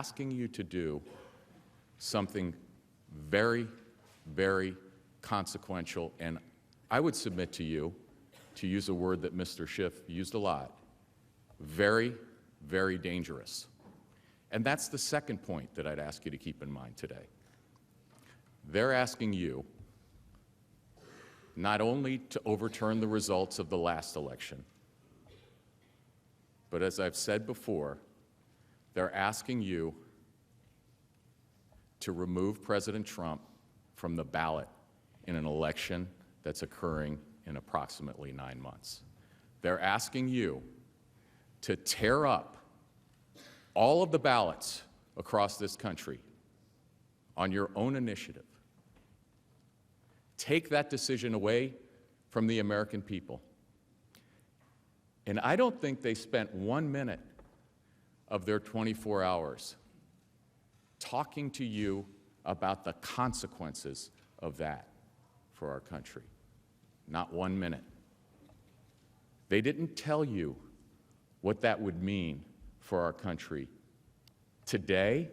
asking you to do something very, very consequential, and I would submit to you, to use a word that Mr. Schiff used a lot, very, very dangerous. And that's the second point that I'd ask you to keep in mind today. They're asking you not only to overturn the results of the last election, but as I've said before, they're asking you to remove President Trump from the ballot in an election that's occurring in approximately 9 months. They're asking you to tear up all of the ballots across this country on your own initiative. Take that decision away from the American people. And I don't think they spent 1 minute of their 24 hours talking to you about the consequences of that for our country. Not 1 minute. They didn't tell you what that would mean for our country today,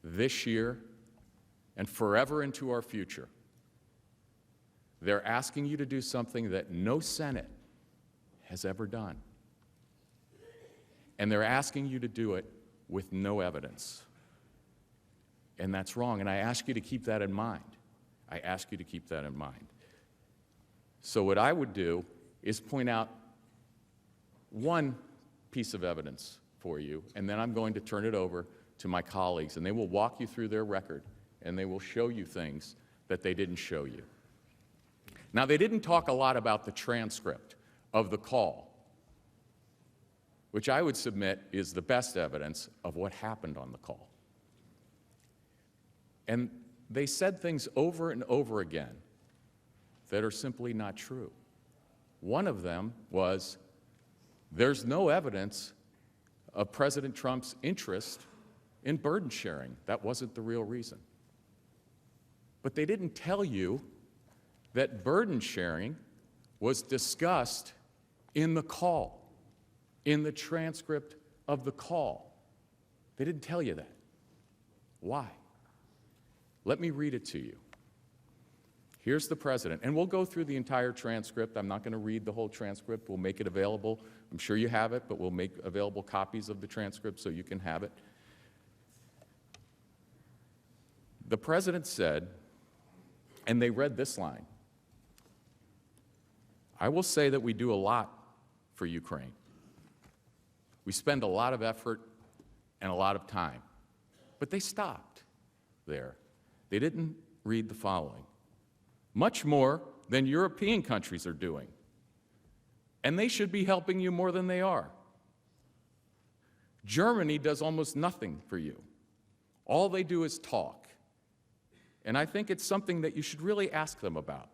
this year, and forever into our future. They're asking you to do something that no Senate has ever done. And they're asking you to do it with no evidence. And that's wrong, and I ask you to keep that in mind. I ask you to keep that in mind. So what I would do is point out one piece of evidence for you, and then I'm going to turn it over to my colleagues, and they will walk you through their record, and they will show you things that they didn't show you. Now, they didn't talk a lot about the transcript of the call, which I would submit is the best evidence of what happened on the call. And they said things over and over again that are simply not true. One of them was, there's no evidence of President Trump's interest in burden sharing. That wasn't the real reason. But they didn't tell you that burden sharing was discussed in the call, in the transcript of the call. They didn't tell you that. Why? Let me read it to you. Here's the president, and we'll go through the entire transcript. I'm not going to read the whole transcript. We'll make it available. I'm sure you have it, but we'll make available copies of the transcript so you can have it. The president said, and they read this line, I will say that we do a lot for Ukraine. We spend a lot of effort and a lot of time. But they stopped there. They didn't read the following. Much more than European countries are doing. And they should be helping you more than they are. Germany does almost nothing for you. All they do is talk. And I think it's something that you should really ask them about.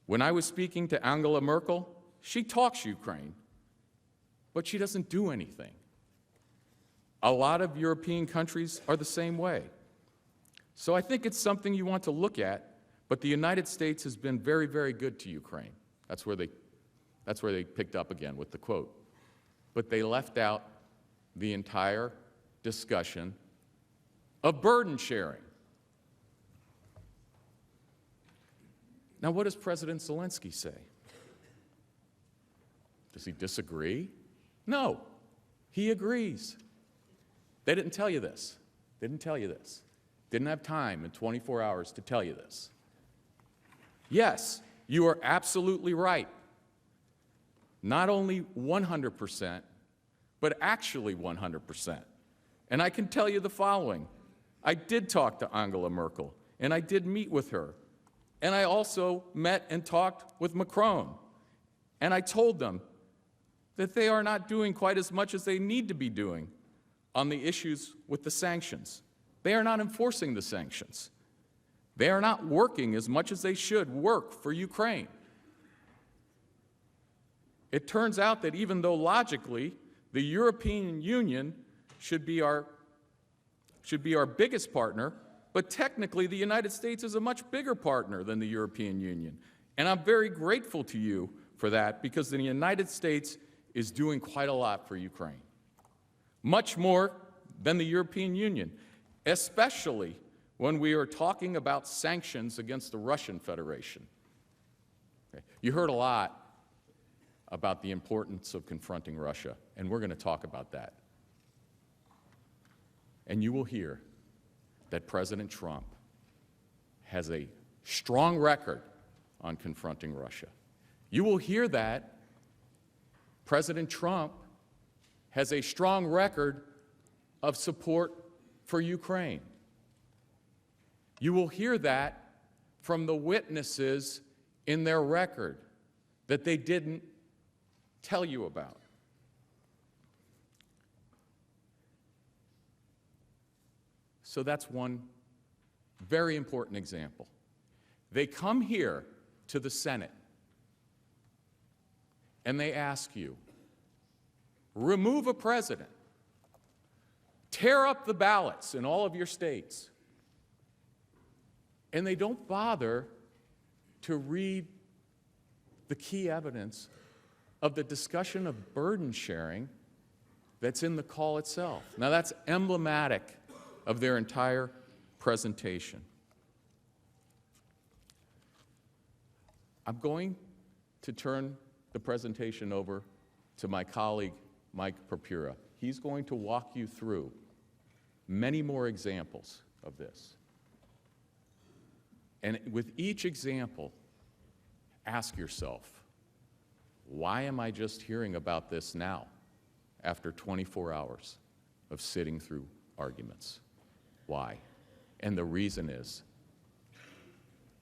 When I was speaking to Angela Merkel, she talks Ukraine, but she doesn't do anything. A lot of European countries are the same way. So I think it's something you want to look at, but the United States has been very, very good to Ukraine. That's where they picked up again with the quote. But they left out the entire discussion of burden sharing. Now, what does President Zelenskyy say? Does he disagree? No, he agrees. They didn't tell you this. They didn't tell you this. Didn't have time in 24 hours to tell you this. Yes, you are absolutely right. Not only 100%, but actually 100%. And I can tell you the following. I did talk to Angela Merkel, and I did meet with her. And I also met and talked with Macron. And I told them that they are not doing quite as much as they need to be doing on the issues with the sanctions. They are not enforcing the sanctions. They are not working as much as they should work for Ukraine. It turns out that even though logically the European Union should be our biggest partner, but technically the United States is a much bigger partner than the European Union. And I'm very grateful to you for that, because the United States is doing quite a lot for Ukraine. Much more than the European Union, especially when we are talking about sanctions against the Russian Federation. Okay. You heard a lot about the importance of confronting Russia, and we're going to talk about that. And you will hear that President Trump has a strong record on confronting Russia. You will hear that President Trump has a strong record of support for Ukraine. You will hear that from the witnesses in their record that they didn't tell you about. So that's one very important example. They come here to the Senate and they ask you, remove a president, tear up the ballots in all of your states, and they don't bother to read the key evidence of the discussion of burden sharing that's in the call itself. Now, that's emblematic of their entire presentation. I'm going to turn the presentation over to my colleague, Mike Propura. He's going to walk you through many more examples of this. And with each example, ask yourself, why am I just hearing about this now, after 24 hours of sitting through arguments? Why? And the reason is,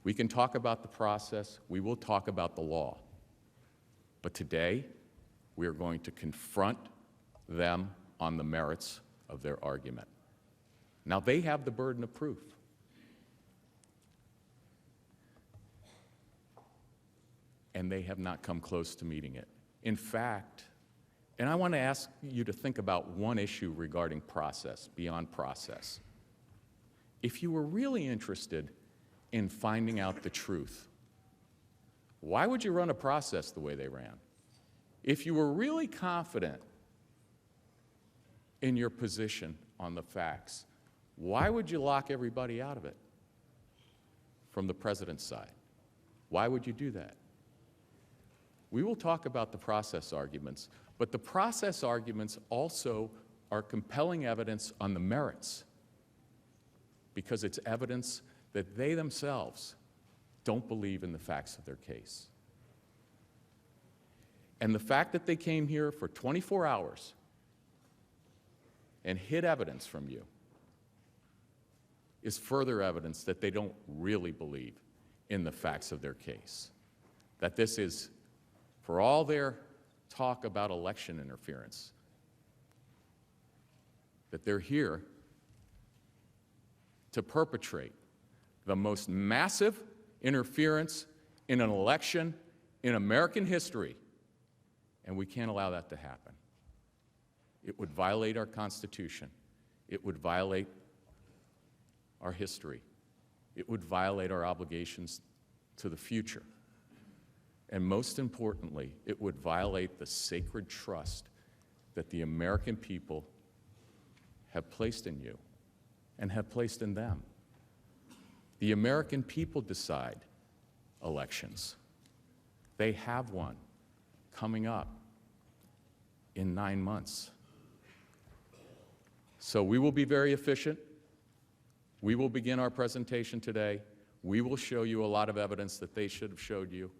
we can talk about the process, we will talk about the law, but today we are going to confront them on the merits of their argument. Now, they have the burden of proof. And they have not come close to meeting it. In fact, and I want to ask you to think about one issue regarding process, beyond process. If you were really interested in finding out the truth, why would you run a process the way they ran? If you were really confident in your position on the facts, why would you lock everybody out of it from the president's side? Why would you do that? We will talk about the process arguments, but the process arguments also are compelling evidence on the merits, because it's evidence that they themselves don't believe in the facts of their case. And the fact that they came here for 24 hours and hid evidence from you is further evidence that they don't really believe in the facts of their case. That this is, for all their talk about election interference, that they're here to perpetrate the most massive interference in an election in American history, and we can't allow that to happen. It would violate our Constitution. It would violate our history. It would violate our obligations to the future. And most importantly, it would violate the sacred trust that the American people have placed in you and have placed in them. The American people decide elections. They have one coming up in 9 months. So we will be very efficient. We will begin our presentation today. We will show you a lot of evidence that they should have showed you,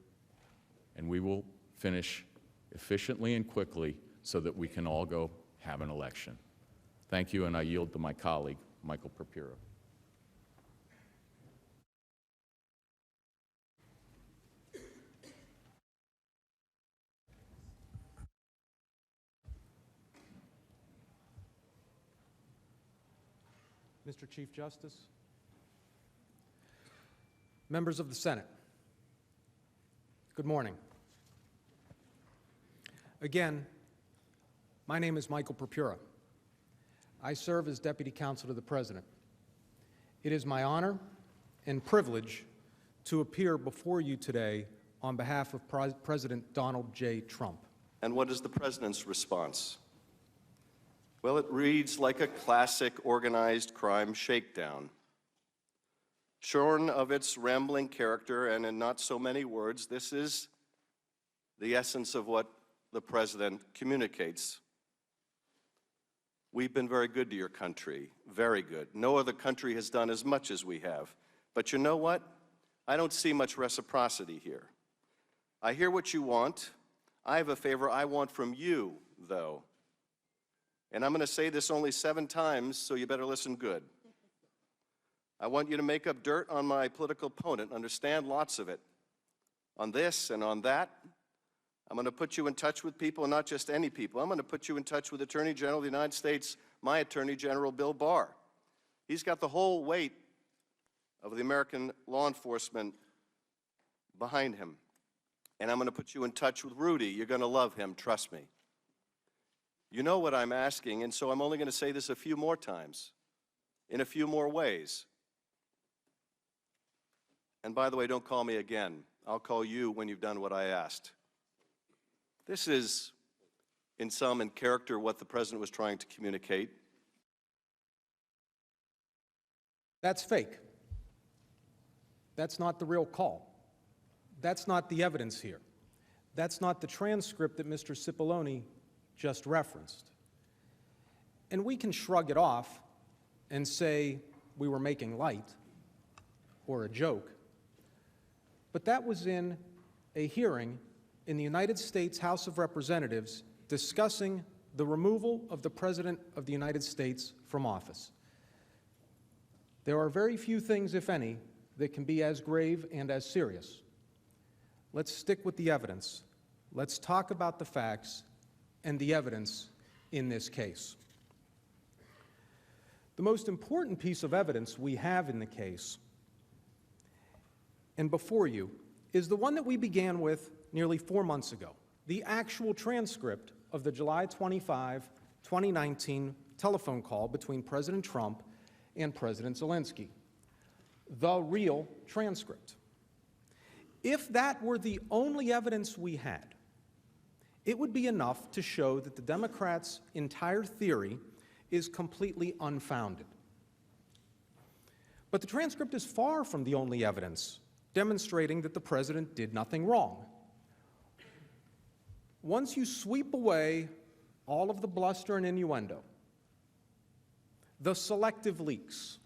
and we will finish efficiently and quickly so that we can all go have an election. Thank you, and I yield to my colleague, Michael Propura. Mr. Chief Justice, members of the Senate, good morning. Again, my name is Michael Propura. I serve as Deputy Counsel to the President. It is my honor and privilege to appear before you today on behalf of President Donald J. Trump. And what is the President's response? Well, it reads like a classic organized crime shakedown. Shorn of its rambling character and in not so many words, this is the essence of what the President communicates. We've been very good to your country, very good. No other country has done as much as we have. But you know what? I don't see much reciprocity here. I hear what you want. I have a favor I want from you, though. And I'm going to say this only 7 times, so you better listen good. I want you to make up dirt on my political opponent, understand lots of it. On this and on that, I'm going to put you in touch with people, and not just any people. I'm going to put you in touch with Attorney General of the United States, my Attorney General, Bill Barr. He's got the whole weight of the American law enforcement behind him. And I'm going to put you in touch with Rudy. You're going to love him, trust me. You know what I'm asking, and so I'm only going to say this a few more times, in a few more ways. And by the way, don't call me again. I'll call you when you've done what I asked. This is, in sum and character, what the President was trying to communicate. That's fake. That's not the real call. That's not the evidence here. That's not the transcript that Mr. Cipollone just referenced. And we can shrug it off and say we were making light or a joke, but that was in a hearing in the United States House of Representatives discussing the removal of the President of the United States from office. There are very few things, if any, that can be as grave and as serious. Let's stick with the evidence. Let's talk about the facts and the evidence in this case. The most important piece of evidence we have in the case, and before you, is the one that we began with nearly 4 months ago, the actual transcript of the July 25, 2019 telephone call between President Trump and President Zelenskyy. The real transcript. If that were the only evidence we had, it would be enough to show that the Democrats' entire theory is completely unfounded. But the transcript is far from the only evidence demonstrating that the President did nothing wrong. Once you sweep away all of the bluster and innuendo, the selective leaks,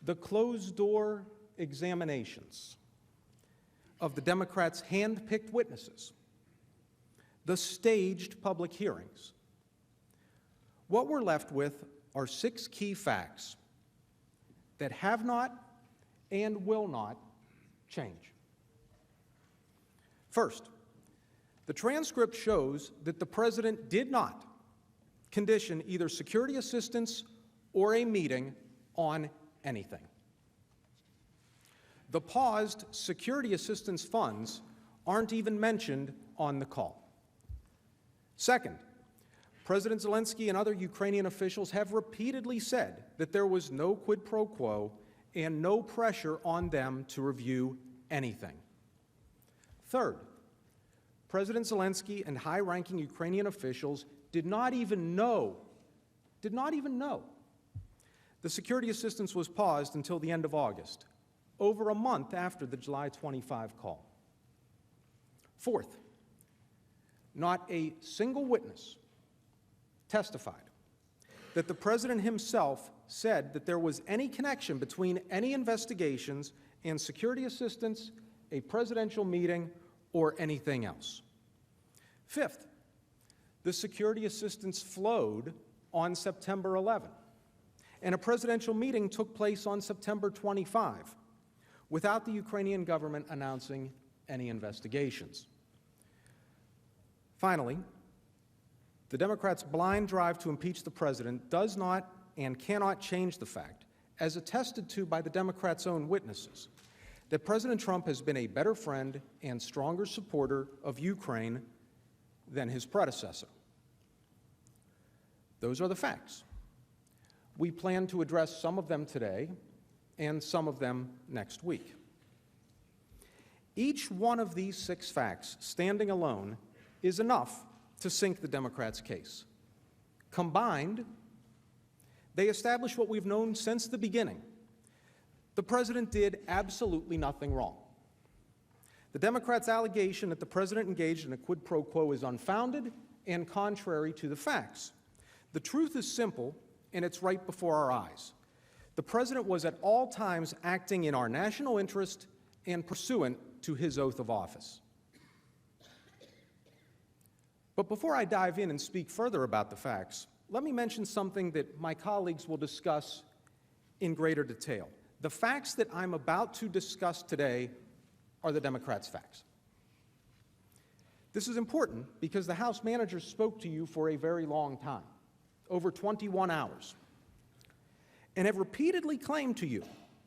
the closed-door examinations of the Democrats' hand-picked witnesses, the staged public hearings, what we're left with are 6 key facts that have not and will not change. First, the transcript shows that the President did not condition either security assistance or a meeting on anything. The paused security assistance funds aren't even mentioned on the call. Second, President Zelenskyy and other Ukrainian officials have repeatedly said that there was no quid pro quo and no pressure on them to review anything. Third, President Zelenskyy and high-ranking Ukrainian officials did not even know the security assistance was paused until the end of August, over a month after the July 25 call. Fourth, not a single witness testified that the President himself said that there was any connection between any investigations and security assistance, a presidential meeting, or anything else. Fifth, the security assistance flowed on September 11, and a presidential meeting took place on September 25, without the Ukrainian government announcing any investigations. Finally, the Democrats' blind drive to impeach the President does not and cannot change the fact, as attested to by the Democrats' own witnesses, that President Trump has been a better friend and stronger supporter of Ukraine than his predecessor. Those are the facts. We plan to address some of them today and some of them next week. Each one of these 6 facts, standing alone, is enough to sink the Democrats' case. Combined, they establish what we've known since the beginning. The president did absolutely nothing wrong. The Democrats' allegation that the president engaged in a quid pro quo is unfounded and contrary to the facts. The truth is simple, and it's right before our eyes. The president was at all times acting in our national interest and pursuant to his oath of office. But before I dive in and speak further about the facts, let me mention something that my colleagues will discuss in greater detail. The facts that I'm about to discuss today are the Democrats' facts. This is important because the House managers spoke to you for a very long time, over 21 hours, and have repeatedly claimed to you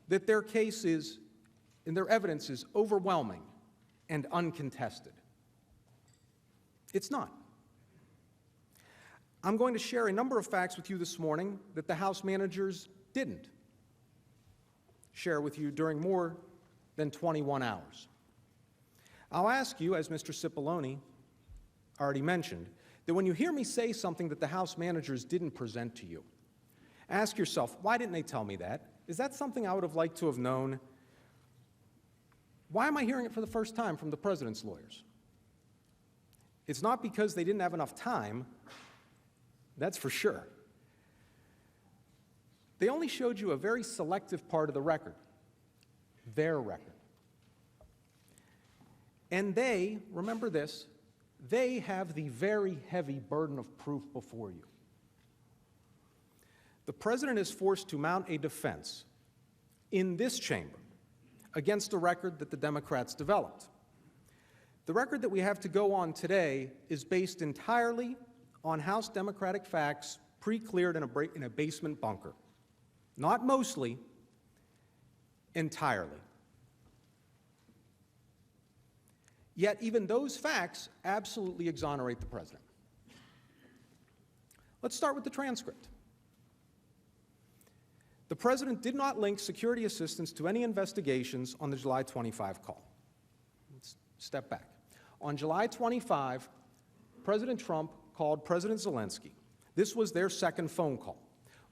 that their case is, and their evidence is overwhelming and uncontested. It's not. I'm going to share a number of facts with you this morning that the House managers didn't share with you during more than 21 hours. I'll ask you, as Mr. Cipollone already mentioned, that when you hear me say something that the House managers didn't present to you, ask yourself, why didn't they tell me that? Is that something I would have liked to have known? Why am I hearing it for the first time from the president's lawyers? It's not because they didn't have enough time, that's for sure. They only showed you a very selective part of the record, their record. And they, remember this, they have the very heavy burden of proof before you. The president is forced to mount a defense in this chamber against a record that the Democrats developed. The record that we have to go on today is based entirely on House Democratic facts pre-cleared in a basement bunker. Not mostly, entirely. Yet even those facts absolutely exonerate the president. Let's start with the transcript. The president did not link security assistance to any investigations on the July 25 call. Let's step back. On July 25, President Trump called President Zelenskyy. This was their second phone call.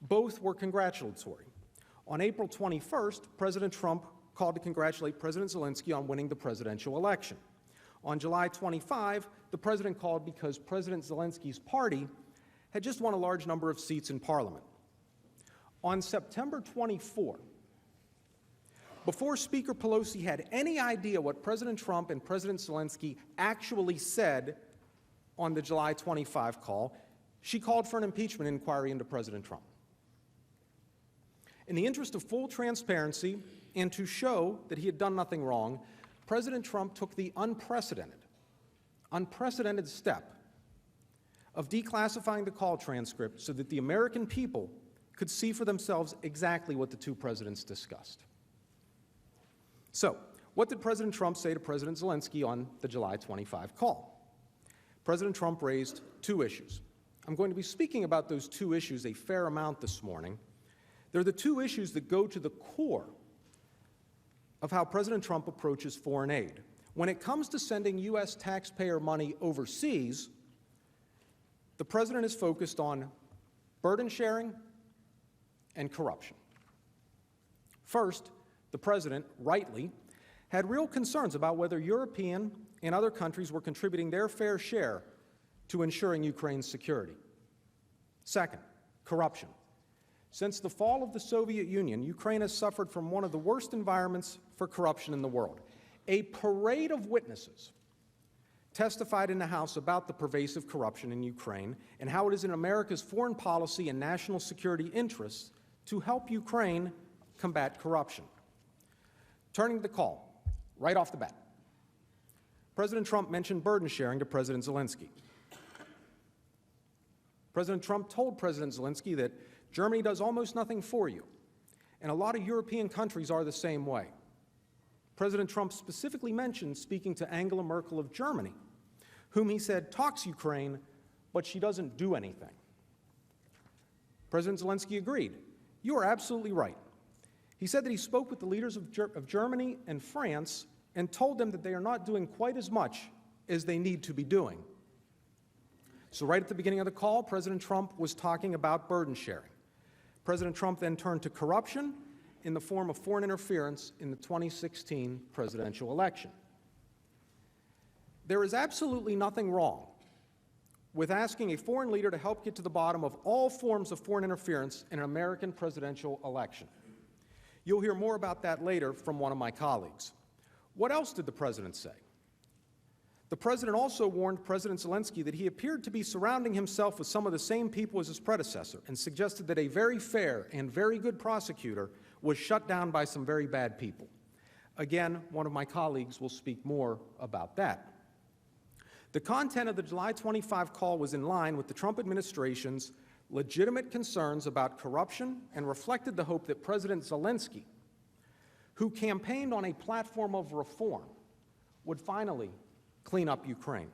Both were congratulatory. On April 21st, President Trump called to congratulate President Zelenskyy on winning the presidential election. On July 25, the president called because President Zelenskyy's party had just won a large number of seats in Parliament. On September 24, before Speaker Pelosi had any idea what President Trump and President Zelenskyy actually said on the July 25 call, she called for an impeachment inquiry into President Trump. In the interest of full transparency and to show that he had done nothing wrong, President Trump took the unprecedented step of declassifying the call transcript so that the American people could see for themselves exactly what the two presidents discussed. So, what did President Trump say to President Zelenskyy on the July 25 call? President Trump raised two issues. I'm going to be speaking about those two issues a fair amount this morning. They're the two issues that go to the core of how President Trump approaches foreign aid. When it comes to sending U.S. taxpayer money overseas, the president is focused on burden sharing and corruption. First, the president, rightly, had real concerns about whether European and other countries were contributing their fair share to ensuring Ukraine's security. Second, corruption. Since the fall of the Soviet Union, Ukraine has suffered from one of the worst environments for corruption in the world. A parade of witnesses testified in the House about the pervasive corruption in Ukraine and how it is in America's foreign policy and national security interests to help Ukraine combat corruption. Turning to the call, right off the bat, President Trump mentioned burden sharing to President Zelenskyy. President Trump told President Zelenskyy that Germany does almost nothing for you, and a lot of European countries are the same way. President Trump specifically mentioned speaking to Angela Merkel of Germany, whom he said talks Ukraine, but she doesn't do anything. President Zelenskyy agreed. You are absolutely right. He said that he spoke with the leaders of Germany and France and told them that they are not doing quite as much as they need to be doing. So right at the beginning of the call, President Trump was talking about burden sharing. President Trump then turned to corruption in the form of foreign interference in the 2016 presidential election. There is absolutely nothing wrong with asking a foreign leader to help get to the bottom of all forms of foreign interference in an American presidential election. You'll hear more about that later from one of my colleagues. What else did the president say? The president also warned President Zelenskyy that he appeared to be surrounding himself with some of the same people as his predecessor and suggested that a very fair and very good prosecutor was shut down by some very bad people. Again, one of my colleagues will speak more about that. The content of the July 25 call was in line with the Trump administration's legitimate concerns about corruption and reflected the hope that President Zelenskyy, who campaigned on a platform of reform, would finally clean up Ukraine.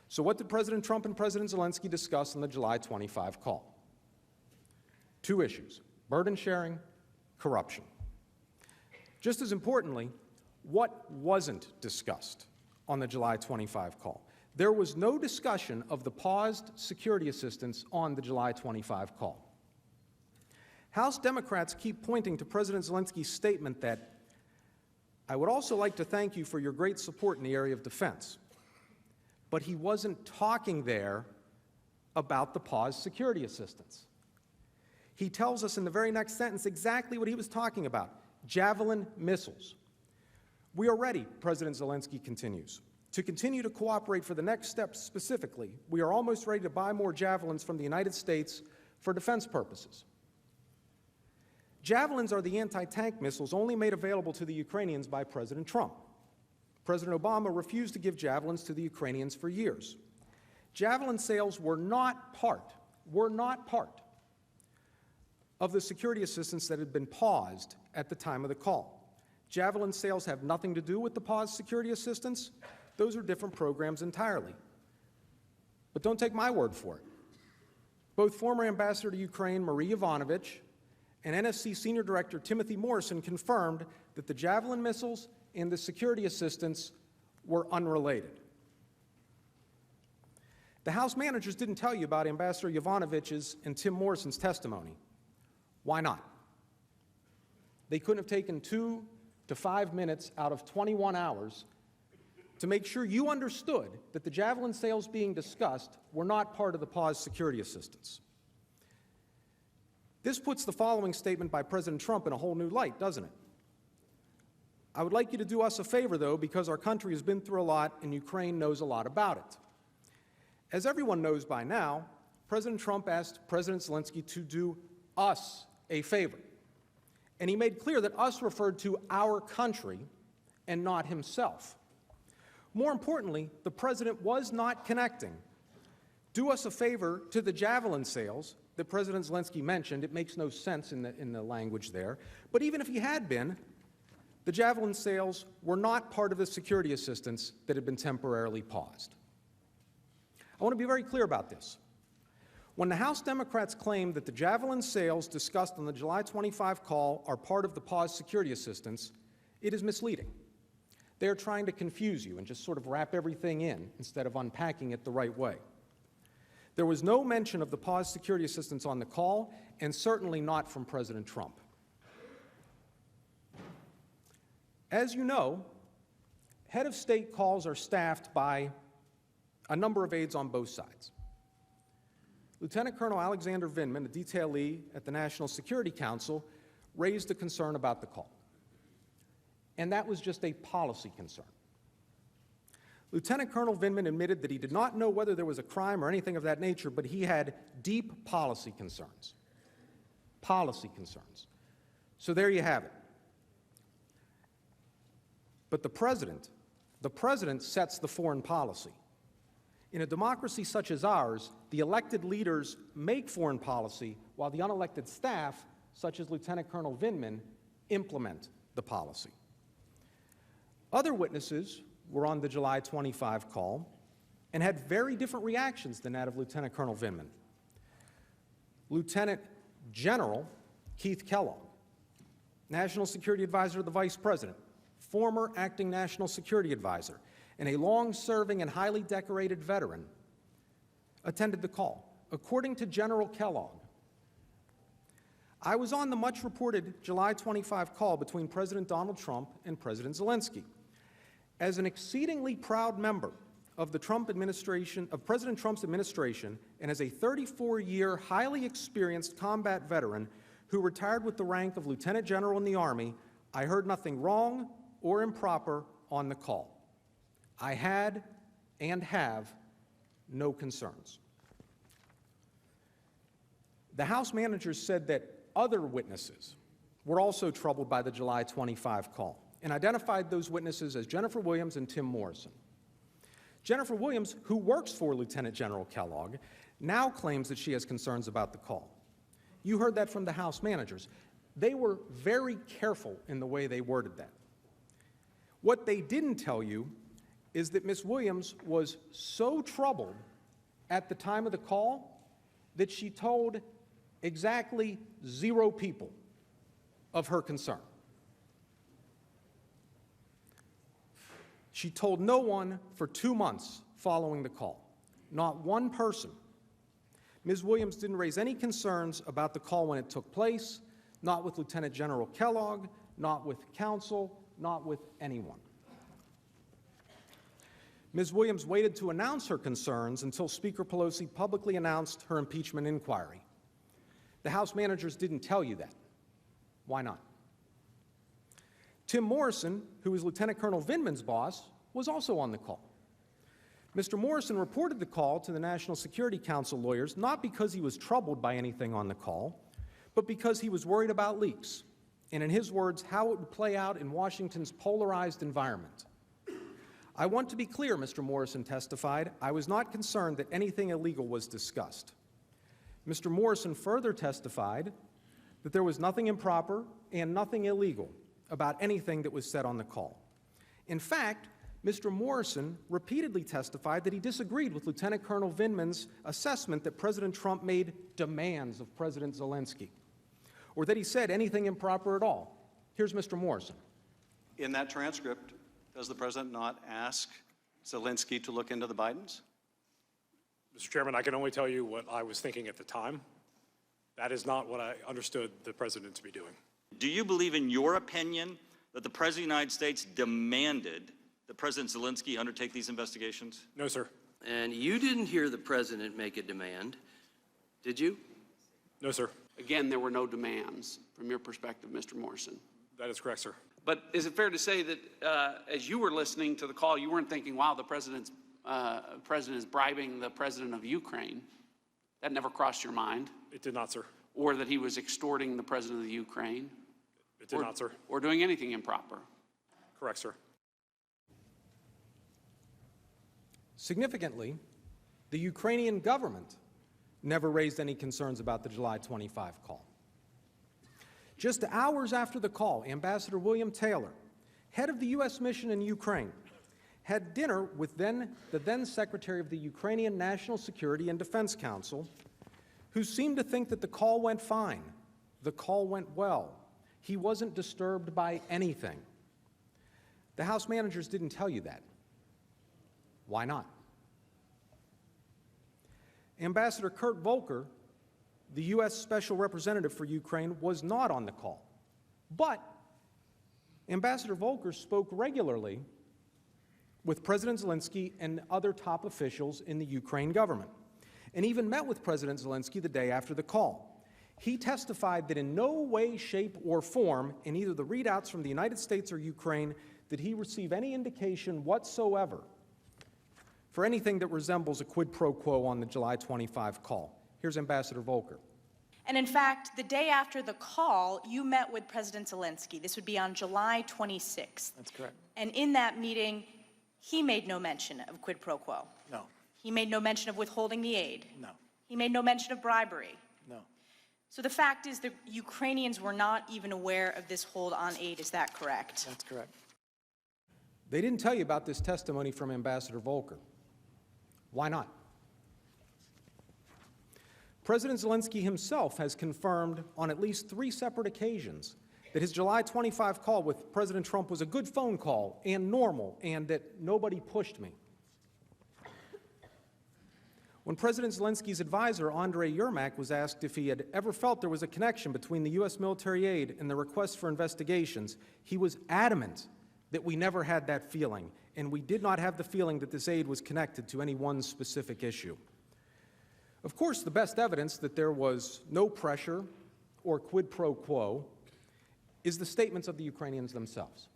So what did President Trump and President Zelenskyy discuss in the July 25 call? Two issues: burden sharing, corruption. Just as importantly, what wasn't discussed on the July 25 call? There was no discussion of the paused security assistance on the July 25 call. House Democrats keep pointing to President Zelenskyy's statement that, "I would also like to thank you for your great support in the area of defense." But he wasn't talking there about the paused security assistance. He tells us in the very next sentence exactly what he was talking about: Javelin missiles. "We are ready," President Zelenskyy continues, "to continue to cooperate for the next step. Specifically, we are almost ready to buy more Javelins from the United States for defense purposes." Javelins are the anti-tank missiles only made available to the Ukrainians by President Trump. President Obama refused to give Javelins to the Ukrainians for years. Javelin sales were not part of the security assistance that had been paused at the time of the call. Javelin sales have nothing to do with the paused security assistance. Those are different programs entirely. But don't take my word for it. Both former Ambassador to Ukraine Marie Yovanovitch and NSC Senior Director Timothy Morrison confirmed that the Javelin missiles and the security assistance were unrelated. The House managers didn't tell you about Ambassador Yovanovitch's and Tim Morrison's testimony. Why not? They couldn't have taken 2 to 5 minutes out of 21 hours to make sure you understood that the Javelin sales being discussed were not part of the paused security assistance. This puts the following statement by President Trump in a whole new light, doesn't it? "I would like you to do us a favor, though, because our country has been through a lot and Ukraine knows a lot about it." As everyone knows by now, President Trump asked President Zelenskyy to do us a favor. And he made clear that us referred to our country and not himself. More importantly, the president was not connecting "do us a favor" to the Javelin sales that President Zelenskyy mentioned. It makes no sense in the language there. But even if he had been, the Javelin sales were not part of the security assistance that had been temporarily paused. I want to be very clear about this. When the House Democrats claim that the Javelin sales discussed on the July 25 call are part of the paused security assistance, it is misleading. They are trying to confuse you and just sort of wrap everything in instead of unpacking it the right way. There was no mention of the paused security assistance on the call, and certainly not from President Trump. As you know, head of state calls are staffed by a number of aides on both sides. Lieutenant Colonel Alexander Vindman, a detailee at the National Security Council, raised a concern about the call. And that was just a policy concern. Lieutenant Colonel Vindman admitted that he did not know whether there was a crime or anything of that nature, but he had deep policy concerns. Policy concerns. So there you have it. But the president sets the foreign policy. In a democracy such as ours, the elected leaders make foreign policy, while the unelected staff, such as Lieutenant Colonel Vindman, implement the policy. Other witnesses were on the July 25 call and had very different reactions than that of Lieutenant Colonel Vindman. Lieutenant General Keith Kellogg, National Security Advisor to the Vice President, former acting National Security Advisor, and a long-serving and highly decorated veteran, attended the call. According to General Kellogg, I was on the much-reported July 25 call between President Donald Trump and President Zelenskyy. As an exceedingly proud member of the Trump administration, of President Trump's administration, and as a 34-year, highly experienced combat veteran who retired with the rank of Lieutenant General in the Army, I heard nothing wrong or improper on the call. I had and have no concerns. The House managers said that other witnesses were also troubled by the July 25 call and identified those witnesses as Jennifer Williams and Tim Morrison. Jennifer Williams, who works for Lieutenant General Kellogg, now claims that she has concerns about the call. You heard that from the House managers. They were very careful in the way they worded that. What they didn't tell you is that Ms. Williams was so troubled at the time of the call that she told exactly 0 people of her concern. She told no one for 2 months following the call. Not one person. Ms. Williams didn't raise any concerns about the call when it took place, not with Lieutenant General Kellogg, not with counsel, not with anyone. Ms. Williams waited to announce her concerns until Speaker Pelosi publicly announced her impeachment inquiry. The House managers didn't tell you that. Why not? Tim Morrison, who is Lieutenant Colonel Vindman's boss, was also on the call. Mr. Morrison reported the call to the National Security Council lawyers not because he was troubled by anything on the call, but because he was worried about leaks, and in his words, how it would play out in Washington's polarized environment. I want to be clear, Mr. Morrison testified, I was not concerned that anything illegal was discussed. Mr. Morrison further testified that there was nothing improper and nothing illegal about anything that was said on the call. In fact, Mr. Morrison repeatedly testified that he disagreed with Lieutenant Colonel Vindman's assessment that President Trump made demands of President Zelenskyy, or that he said anything improper at all. Here's Mr. Morrison. In that transcript, does the President not ask Zelenskyy to look into the Bidens? Mr. Chairman, I can only tell you what I was thinking at the time. That is not what I understood the President to be doing. Do you believe, in your opinion, that the President of the United States demanded that President Zelenskyy undertake these investigations? No, sir. And you didn't hear the President make a demand, did you? No, sir. Again, there were no demands from your perspective, Mr. Morrison. That is correct, sir. But is it fair to say that as you were listening to the call, you weren't thinking, wow, the president is bribing the president of Ukraine? That never crossed your mind? It did not, sir. Or that he was extorting the president of the Ukraine? It did not, sir. Or doing anything improper? Correct, sir. Significantly, the Ukrainian government never raised any concerns about the July 25 call. Just hours after the call, Ambassador William Taylor, head of the U.S. mission in Ukraine, had dinner with the then Secretary of the Ukrainian National Security and Defense Council, who seemed to think that the call went fine. The call went well. He wasn't disturbed by anything. The House managers didn't tell you that. Why not? Ambassador Kurt Volker, the U.S. Special Representative for Ukraine, was not on the call. But Ambassador Volker spoke regularly with President Zelenskyy and other top officials in the Ukraine government, and even met with President Zelenskyy the day after the call. He testified that in no way, shape, or form, in either the readouts from the United States or Ukraine, did he receive any indication whatsoever for anything that resembles a quid pro quo on the July 25 call. Here's Ambassador Volker. And in fact, the day after the call, you met with President Zelenskyy. This would be on July 26th. That's correct. And in that meeting, he made no mention of quid pro quo. No. He made no mention of withholding the aid. No. He made no mention of bribery. No. So the fact is the Ukrainians were not even aware of this hold on aid. Is that correct? That's correct. They didn't tell you about this testimony from Ambassador Volker. Why not? President Zelenskyy himself has confirmed on at least 3 separate occasions that his July 25 call with President Trump was a good phone call and normal, and that nobody pushed me. When President Zelensky's advisor, Andrei Yermak, was asked if he had ever felt there was a connection between the U.S. military aid and the request for investigations, he was adamant that we never had that feeling, and we did not have the feeling that this aid was connected to any one specific issue. Of course, the best evidence that there was no pressure or quid pro quo is the statements of the Ukrainians themselves.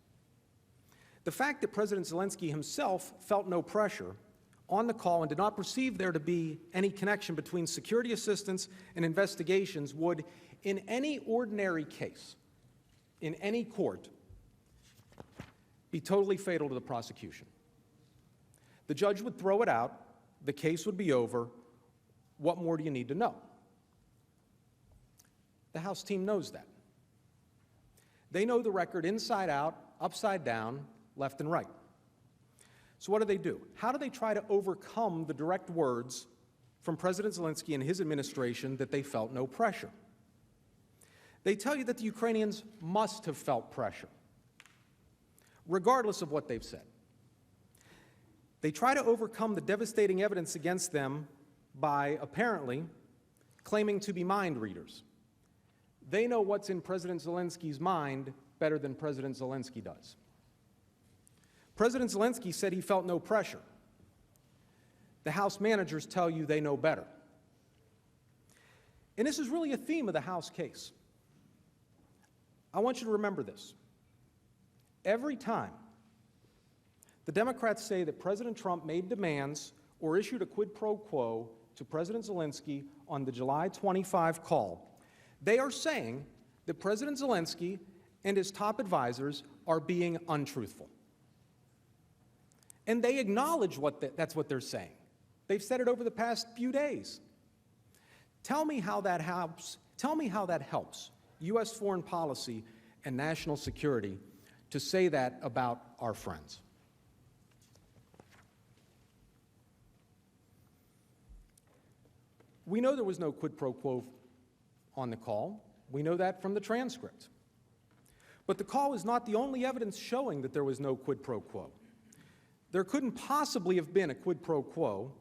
The fact that President Zelensky himself felt no pressure on the call and did not perceive there to be any connection between security assistance and investigations would, in any ordinary case, in any court, be totally fatal to the prosecution. The judge would throw it out, the case would be over. What more do you need to know? The House team knows that. They know the record inside out, upside down, left and right. So what do? How do they try to overcome the direct words from President Zelensky and his administration that they felt no pressure? They tell you that the Ukrainians must have felt pressure, regardless of what they've said. They try to overcome the devastating evidence against them by, apparently, claiming to be mind readers. They know what's in President Zelensky's mind better than President Zelensky does. President Zelensky said he felt no pressure. The House managers tell you they know better. And this is really a theme of the House case. I want you to remember this. Every time the Democrats say that President Trump made demands or issued a quid pro quo to President Zelensky on the July 25 call, they are saying that President Zelensky and his top advisors are being untruthful. And they acknowledge that's what they're saying. They've said it over the past few days. Tell me how that helps. Tell me how that helps U.S. foreign policy and national security to say that about our friends. We know there was no quid pro quo on the call. We know that from the transcript. But the call is not the only evidence showing that there was no quid pro quo. There couldn't possibly have been a quid pro quo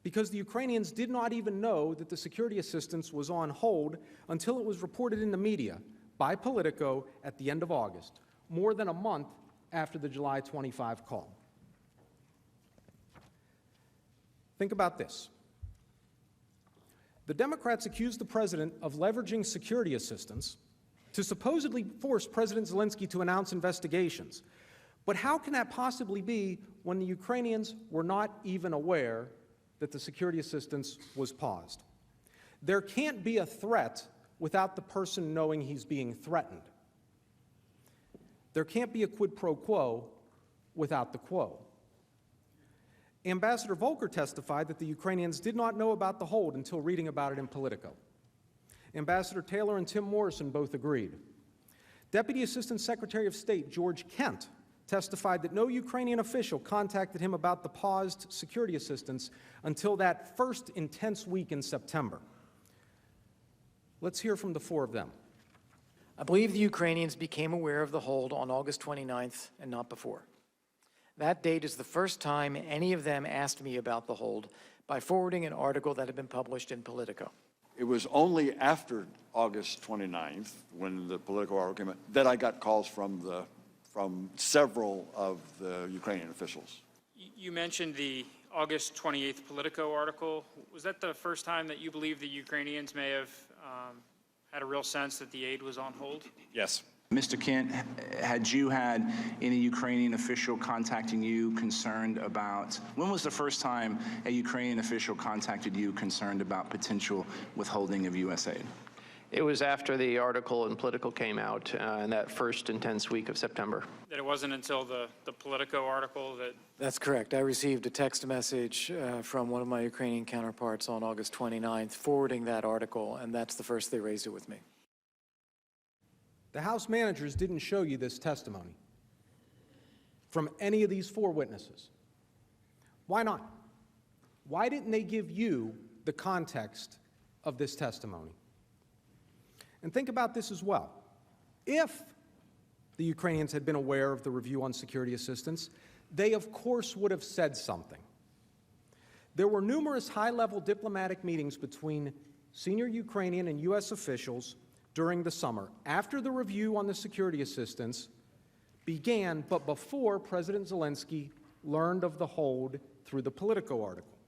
because the Ukrainians did not even know that the security assistance was on hold until it was reported in the media by Politico at the end of August, more than a month after the July 25 call. Think about this. The Democrats accused the president of leveraging security assistance to supposedly force President Zelensky to announce investigations. But how can that possibly be when the Ukrainians were not even aware that the security assistance was paused? There can't be a threat without the person knowing he's being threatened. There can't be a quid pro quo without the quo. Ambassador Volker testified that the Ukrainians did not know about the hold until reading about it in Politico. Ambassador Taylor and Tim Morrison both agreed. Deputy Assistant Secretary of State George Kent testified that no Ukrainian official contacted him about the paused security assistance until that first intense week in September. Let's hear from the four of them. I believe the Ukrainians became aware of the hold on August 29th and not before. That date is the first time any of them asked me about the hold by forwarding an article that had been published in Politico. It was only after August 29th, when the Politico article came out, that I got calls from several of the Ukrainian officials. You mentioned the August 28th Politico article. Was that the first time that you believe the Ukrainians may have had a real sense that the aid was on hold? Yes. Mr. Kent, had you had any Ukrainian official contacting you concerned about, when was the first time a Ukrainian official contacted you concerned about potential withholding of U.S. aid? It was after the article in Politico came out in that first intense week of September. That it wasn't until the Politico article that... That's correct. I received a text message from one of my Ukrainian counterparts on August 29th forwarding that article, and that's the first they raised it with me. The House managers didn't show you this testimony from any of these four witnesses. Why not? Why didn't they give you the context of this testimony? And think about this as well. If the Ukrainians had been aware of the review on security assistance, they of course would have said something. There were numerous high-level diplomatic meetings between senior Ukrainian and U.S. officials during the summer, after the review on the security assistance began, but before President Zelenskyy learned of the hold through the Politico article.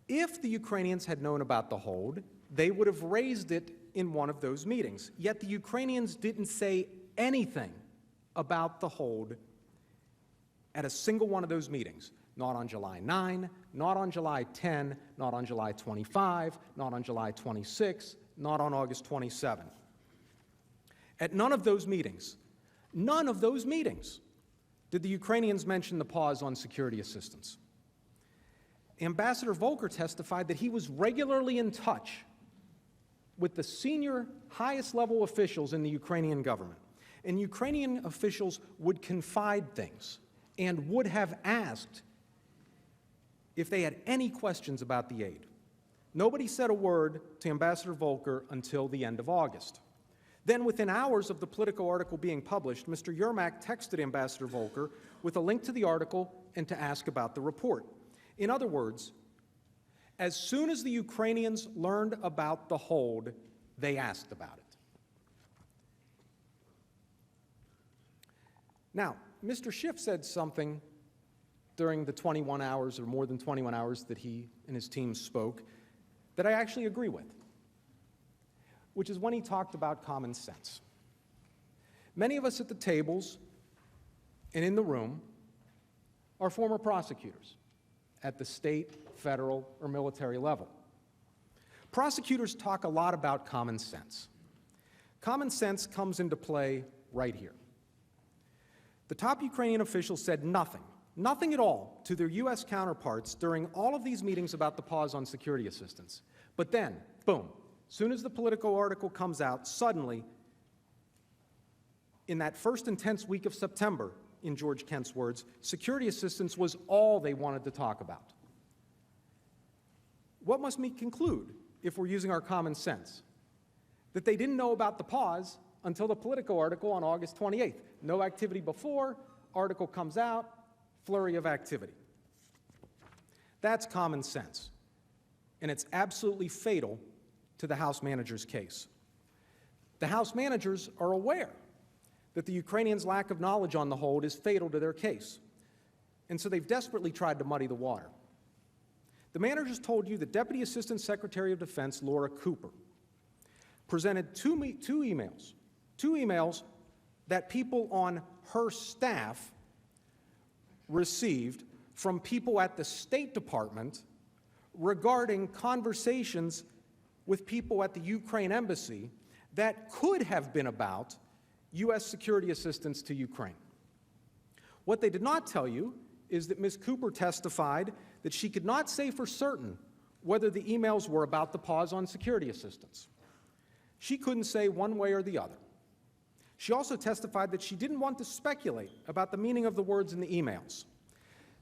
If the Ukrainians had known about the hold, they would have raised it in one of those meetings. Yet the Ukrainians didn't say anything about the hold at a single one of those meetings. Not on July 9, not on July 10, not on July 25, not on July 26, not on August 27. At none of those meetings, did the Ukrainians mention the pause on security assistance. Ambassador Volker testified that he was regularly in touch with the senior, highest-level officials in the Ukrainian government. And Ukrainian officials would confide things and would have asked if they had any questions about the aid. Nobody said a word to Ambassador Volker until the end of August. Then, within hours of the Politico article being published, Mr. Yermak texted Ambassador Volker with a link to the article and to ask about the report. In other words, as soon as the Ukrainians learned about the hold, they asked about it. Now, Mr. Schiff said something during the 21 hours or more than 21 hours that he and his team spoke that I actually agree with, which is when he talked about common sense. Many of us at the tables and in the room are former prosecutors at the state, federal, or military level. Prosecutors talk a lot about common sense. Common sense comes into play right here. The top Ukrainian officials said nothing at all to their U.S. counterparts during all of these meetings about the pause on security assistance. But then, boom, soon as the Politico article comes out, suddenly, in that first intense week of September, in George Kent's words, security assistance was all they wanted to talk about. What must we conclude if we're using our common sense? That they didn't know about the pause until the Politico article on August 28th. No activity before, article comes out, flurry of activity. That's common sense, and it's absolutely fatal to the House manager's case. The House managers are aware that the Ukrainians' lack of knowledge on the hold is fatal to their case, and so they've desperately tried to muddy the water. The managers told you that Deputy Assistant Secretary of Defense Laura Cooper presented two emails that people on her staff received from people at the State Department regarding conversations with people at the Ukraine embassy that could have been about U.S. security assistance to Ukraine. What they did not tell you is that Ms. Cooper testified that she could not say for certain whether the emails were about the pause on security assistance. She couldn't say one way or the other. She also testified that she didn't want to speculate about the meaning of the words in the emails.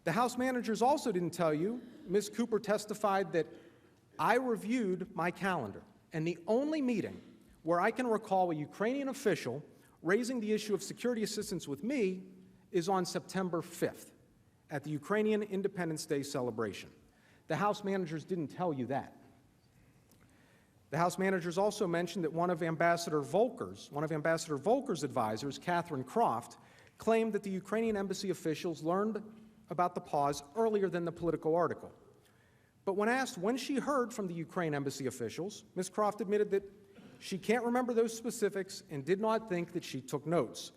The House managers also didn't tell you, Ms. Cooper testified that I reviewed my calendar, and the only meeting where I can recall a Ukrainian official raising the issue of security assistance with me is on September 5th at the Ukrainian Independence Day celebration. The House managers didn't tell you that. The House managers also mentioned that one of Ambassador Volker's advisors, Catherine Croft, claimed that the Ukrainian embassy officials learned about the pause earlier than the Politico article. But when asked when she heard from the Ukraine embassy officials, Ms. Croft admitted that she can't remember those specifics and did not think that she took notes.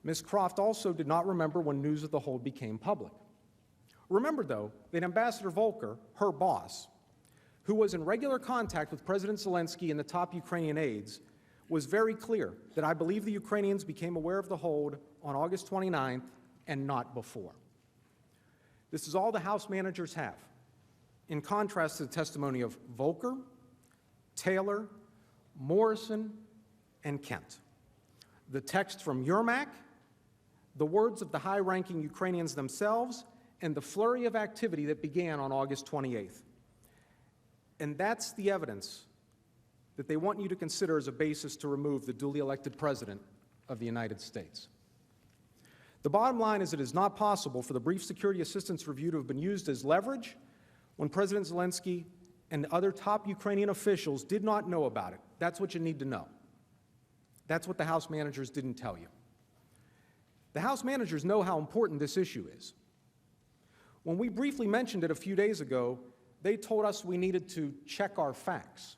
Ms. Croft also did not remember when news of the hold became public. Remember, though, that Ambassador Volker, her boss, who was in regular contact with President Zelenskyy and the top Ukrainian aides, was very clear that I believe the Ukrainians became aware of the hold on August 29th and not before. This is all the House managers have, in contrast to the testimony of Volker, Taylor, Morrison, and Kent. The text from Yermak, the words of the high-ranking Ukrainians themselves, and the flurry of activity that began on August 28th. And that's the evidence that they want you to consider as a basis to remove the duly elected President of the United States. The bottom line is it is not possible for the brief security assistance review to have been used as leverage when President Zelenskyy and other top Ukrainian officials did not know about it. That's what you need to know. That's what the House managers didn't tell you. The House managers know how important this issue is. When we briefly mentioned it a few days ago, they told us we needed to check our facts.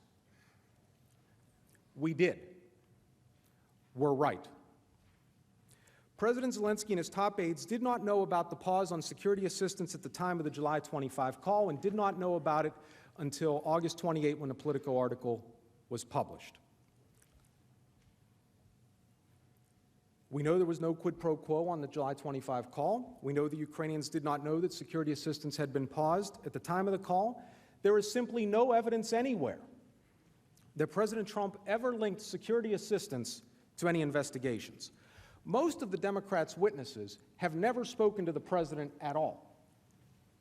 We did. We're right. President Zelenskyy and his top aides did not know about the pause on security assistance at the time of the July 25 call and did not know about it until August 28 when the Politico article was published. We know there was no quid pro quo on the July 25 call. We know the Ukrainians did not know that security assistance had been paused at the time of the call. There is simply no evidence anywhere that President Trump ever linked security assistance to any investigations. Most of the Democrats' witnesses have never spoken to the president at all,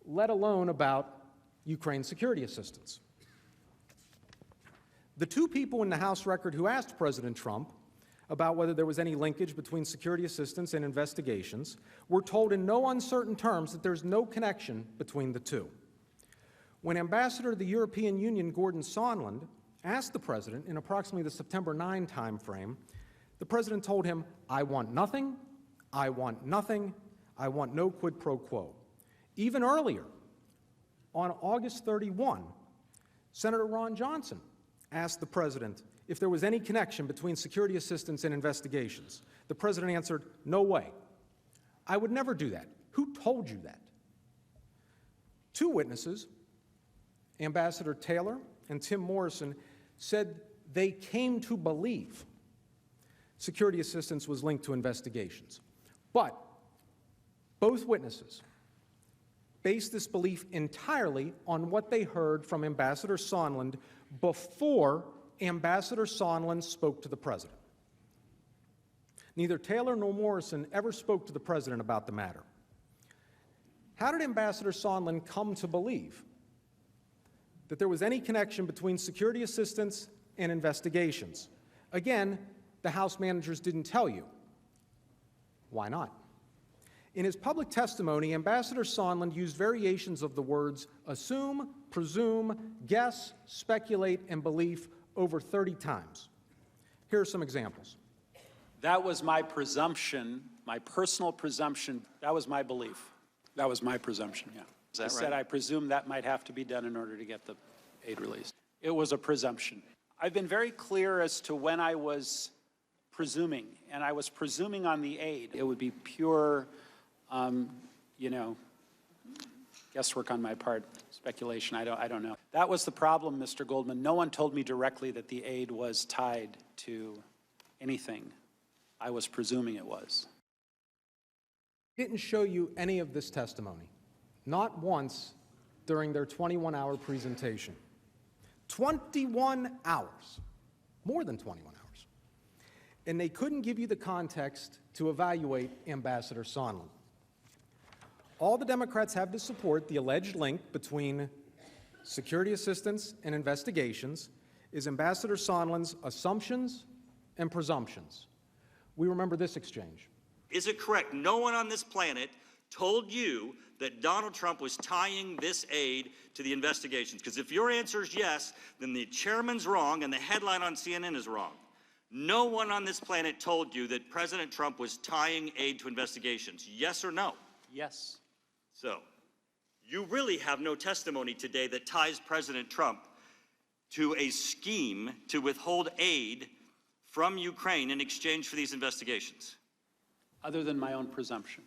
let alone about Ukraine security assistance. The two people in the House record who asked President Trump about whether there was any linkage between security assistance and investigations were told in no uncertain terms that there's no connection between the two. When Ambassador to the European Union Gordon Sondland asked the president in approximately the September 9 timeframe, the president told him, "I want nothing, I want nothing, I want no quid pro quo." Even earlier, on August 31, Senator Ron Johnson asked the president if there was any connection between security assistance and investigations. The president answered, "No way. I would never do that. Who told you that?" Two witnesses, Ambassador Taylor and Tim Morrison, said they came to believe security assistance was linked to investigations. But both witnesses based this belief entirely on what they heard from Ambassador Sondland before Ambassador Sondland spoke to the president. Neither Taylor nor Morrison ever spoke to the president about the matter. How did Ambassador Sondland come to believe that there was any connection between security assistance and investigations? Again, the House managers didn't tell you. Why not? In his public testimony, Ambassador Sondland used variations of the words assume, presume, guess, speculate, and belief over 30 times. Here are some examples. That was my presumption, my personal presumption. That was my belief. That was my presumption, yeah. Is that I right? said I presume that might have to be done in order to get the aid released. It was a presumption. I've been very clear as to when I was presuming, and I was presuming on the aid. It would be pure, guesswork on my part, speculation. I don't know. That was the problem, Mr. Goldman. No one told me directly that the aid was tied to anything. I was presuming it was. Didn't show you any of this testimony, not once during their 21-hour presentation. 21 hours, more than 21 hours. And they couldn't give you the context to evaluate Ambassador Sondland. All the Democrats have to support the alleged link between security assistance and investigations is Ambassador Sondland's assumptions and presumptions. We remember this exchange. Is it correct no one on this planet told you that Donald Trump was tying this aid to the investigations? Because if your answer is yes, then the chairman's wrong and the headline on CNN is wrong. No one on this planet told you that President Trump was tying aid to investigations. Yes or no? Yes. So, you really have no testimony today that ties President Trump to a scheme to withhold aid from Ukraine in exchange for these investigations. Other than my own presumption.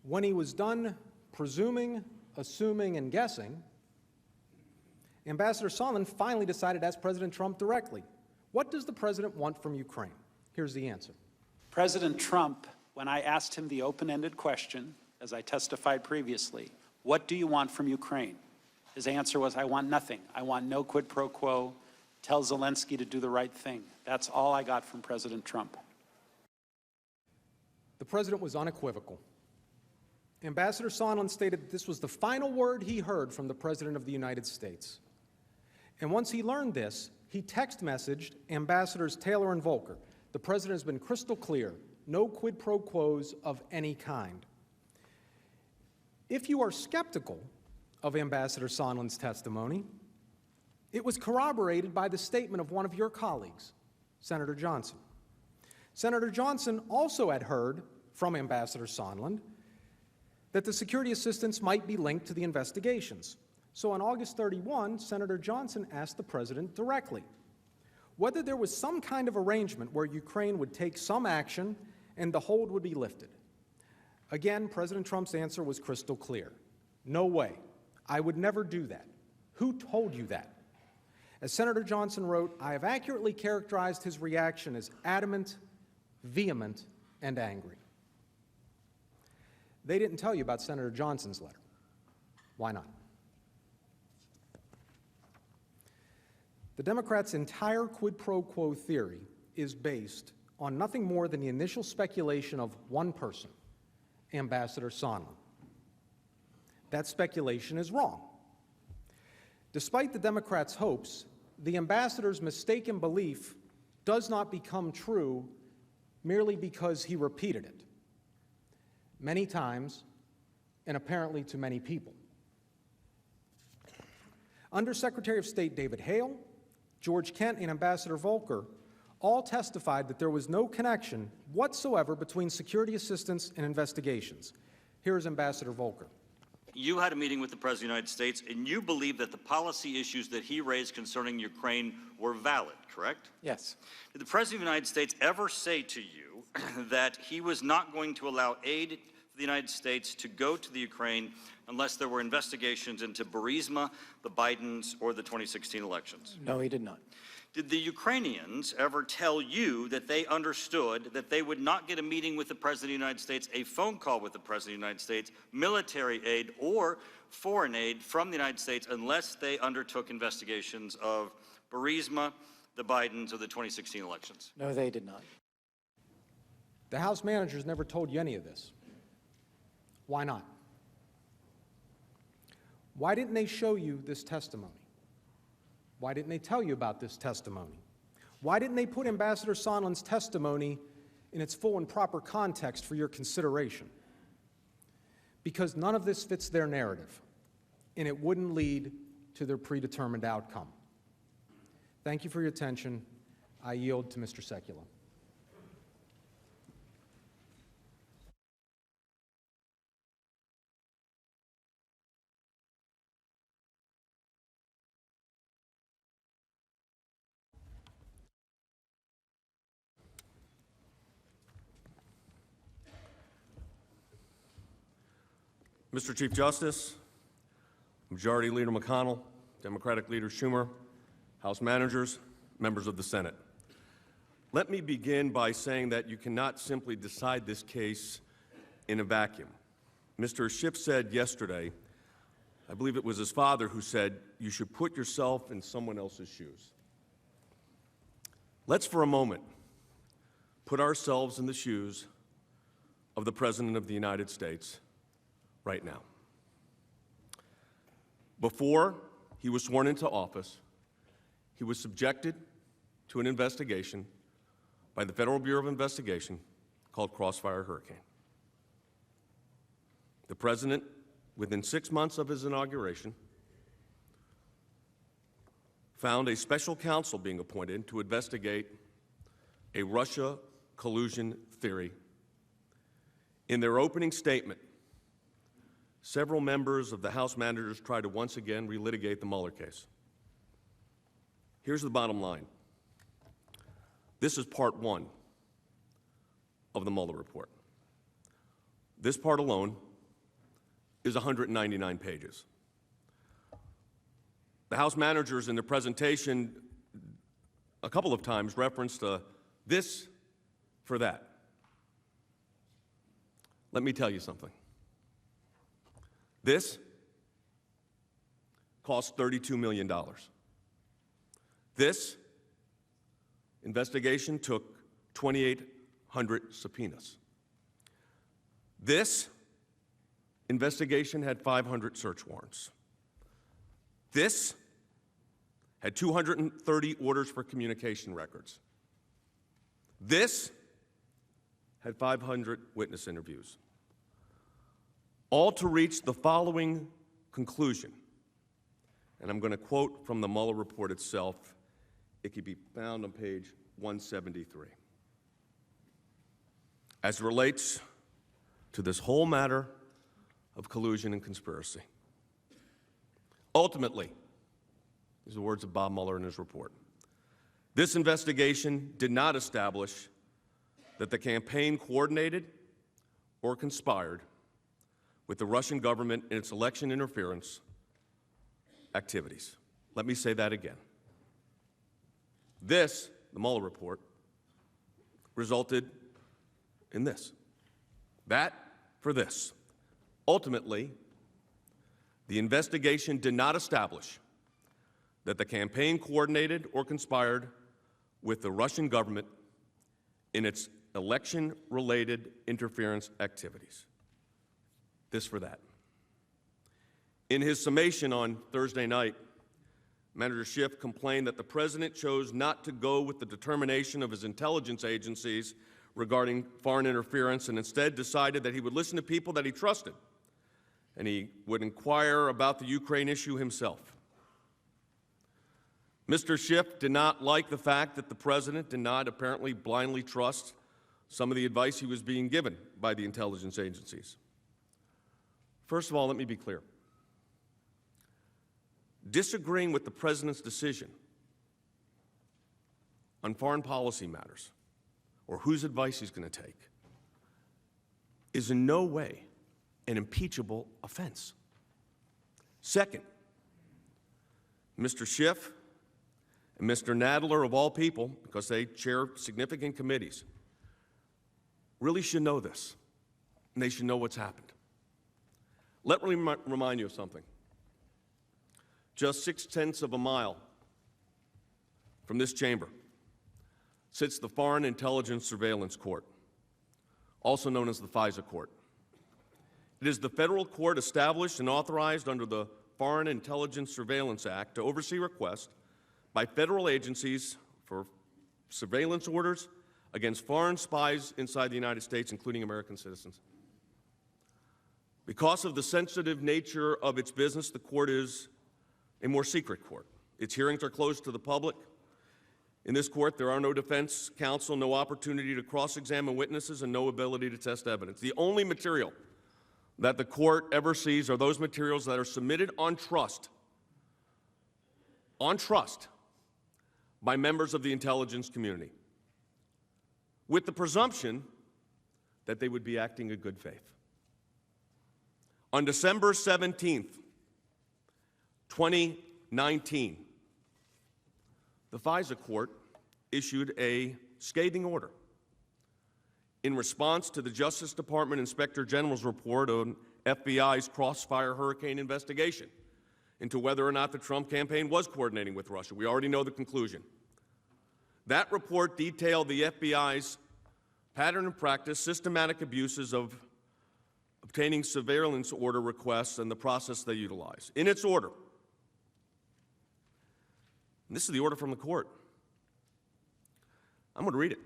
When he was done presuming, assuming, and guessing, Ambassador Sondland finally decided to ask President Trump directly, what does the president want from Ukraine? Here's the answer. President Trump, when I asked him the open-ended question, as I testified previously, what do you want from Ukraine? His answer was, I want nothing. I want no quid pro quo. Tell Zelenskyy to do the right thing. That's all I got from President Trump. The president was unequivocal. Ambassador Sondland stated that this was the final word he heard from the President of the United States. And once he learned this, he text messaged Ambassadors Taylor and Volker. The president has been crystal clear, no quid pro quos of any kind. If you are skeptical of Ambassador Sondland's testimony. It was corroborated by the statement of one of your colleagues, Senator Johnson. Senator Johnson also had heard from Ambassador Sondland that the security assistance might be linked to the investigations. So on August 31, Senator Johnson asked the president directly whether there was some kind of arrangement where Ukraine would take some action and the hold would be lifted. Again, President Trump's answer was crystal clear. No way. I would never do that. Who told you that? As Senator Johnson wrote, I have accurately characterized his reaction as adamant, vehement, and angry. They didn't tell you about Senator Johnson's letter. Why not? The Democrats' entire quid pro quo theory is based on nothing more than the initial speculation of one person, Ambassador Sondland. That speculation is wrong. Despite the Democrats' hopes, the ambassador's mistaken belief does not become true merely because he repeated it many times and apparently to many people. Undersecretary of State David Hale, George Kent, and Ambassador Volker all testified that there was no connection whatsoever between security assistance and investigations. Here is Ambassador Volker. You had a meeting with the President of the United States, and you believe that the policy issues that he raised concerning Ukraine were valid, correct? Yes. Did the President of the United States ever say to you that he was not going to allow aid for the United States to go to the Ukraine unless there were investigations into Burisma, the Bidens, or the 2016 elections? No, he did not. Did the Ukrainians ever tell you that they understood that they would not get a meeting with the President of the United States, a phone call with the President of the United States, military aid, or foreign aid from the United States unless they undertook investigations of Burisma, the Bidens, or the 2016 elections? No, they did not. The House managers never told you any of this. Why not? Why didn't they show you this testimony? Why didn't they tell you about this testimony? Why didn't they put Ambassador Sondland's testimony in its full and proper context for your consideration? Because none of this fits their narrative, and it wouldn't lead to their predetermined outcome. Thank you for your attention. I yield to Mr. Sekula. Mr. Chief Justice, Majority Leader McConnell, Democratic Leader Schumer, House managers, members of the Senate. Let me begin by saying that you cannot simply decide this case in a vacuum. Mr. Schiff said yesterday, I believe it was his father who said, you should put yourself in someone else's shoes. Let's for a moment put ourselves in the shoes of the President of the United States right now. Before he was sworn into office, he was subjected to an investigation by the Federal Bureau of Investigation called Crossfire Hurricane. The President, within 6 months of his inauguration, found a special counsel being appointed to investigate a Russia collusion theory. In their opening statement, several members of the House managers tried to once again relitigate the Mueller case. Here's the bottom line. This is part one of the Mueller report. This part alone is 199 pages. The House managers in their presentation a couple of times referenced this for that. Let me tell you something. This cost $32 million. This investigation took 2,800 subpoenas. This investigation had 500 search warrants. This had 230 orders for communication records. This had 500 witness interviews. All to reach the following conclusion, and I'm going to quote from the Mueller report itself. It can be found on page 173. As it relates to this whole matter of collusion and conspiracy. Ultimately, these are the words of Bob Mueller in his report, this investigation did not establish that the campaign coordinated or conspired with the Russian government in its election interference activities. Let me say that again. This, the Mueller report, resulted in this. That for this. Ultimately, the investigation did not establish that the campaign coordinated or conspired with the Russian government in its election-related interference activities. This for that. In his summation on Thursday night, Manager Schiff complained that the president chose not to go with the determination of his intelligence agencies regarding foreign interference and instead decided that he would listen to people that he trusted and he would inquire about the Ukraine issue himself. Mr. Schiff did not like the fact that the president did not apparently blindly trust some of the advice he was being given by the intelligence agencies. First of all, let me be clear. Disagreeing with the president's decision on foreign policy matters or whose advice he's going to take is in no way an impeachable offense. Second, Mr. Schiff and Mr. Nadler, of all people, because they chair significant committees, really should know this, and they should know what's happened. Let me remind you of something. Just 6/10 of a mile from this chamber sits the Foreign Intelligence Surveillance Court, also known as the FISA Court. It is the federal court established and authorized under the Foreign Intelligence Surveillance Act to oversee requests by federal agencies for surveillance orders against foreign spies inside the United States, including American citizens. Because of the sensitive nature of its business, the court is a more secret court. Its hearings are closed to the public. In this court, there are no defense counsel, no opportunity to cross-examine witnesses, and no ability to test evidence. The only material that the court ever sees are those materials that are submitted on trust by members of the intelligence community, with the presumption that they would be acting in good faith. On December 17th, 2019, the FISA court issued a scathing order in response to the Justice Department Inspector General's report on FBI's Crossfire Hurricane investigation into whether or not the Trump campaign was coordinating with Russia. We already know the conclusion. That report detailed the FBI's pattern and practice, systematic abuses of obtaining surveillance order requests and the process they utilize. In its order, and this is the order from the court. I'm going to read it.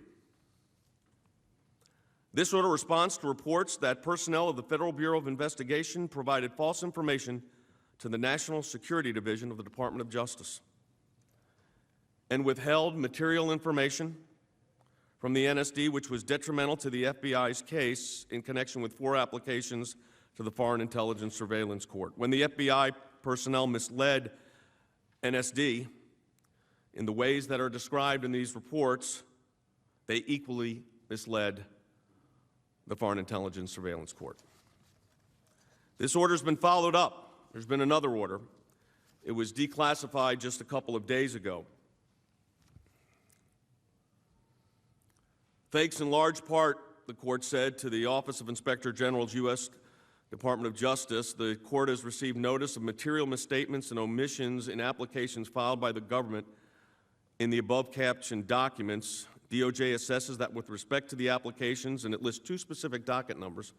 This order responds to reports that personnel of the Federal Bureau of Investigation provided false information to the National Security Division of the Department of Justice and withheld material information from the NSD which was detrimental to the FBI's case in connection with 4 applications to the Foreign Intelligence Surveillance Court. When the FBI personnel misled NSD in the ways that are described in these reports, they equally misled the Foreign Intelligence Surveillance Court. This order's been followed up. There's been another order. It was declassified just a couple of days ago. Thanks in large part, the court said, to the Office of Inspector General's U.S. Department of Justice, the court has received notice of material misstatements and omissions in applications filed by the government in the above-captioned documents. DOJ assesses that with respect to the applications, and it lists 2 specific docket numbers,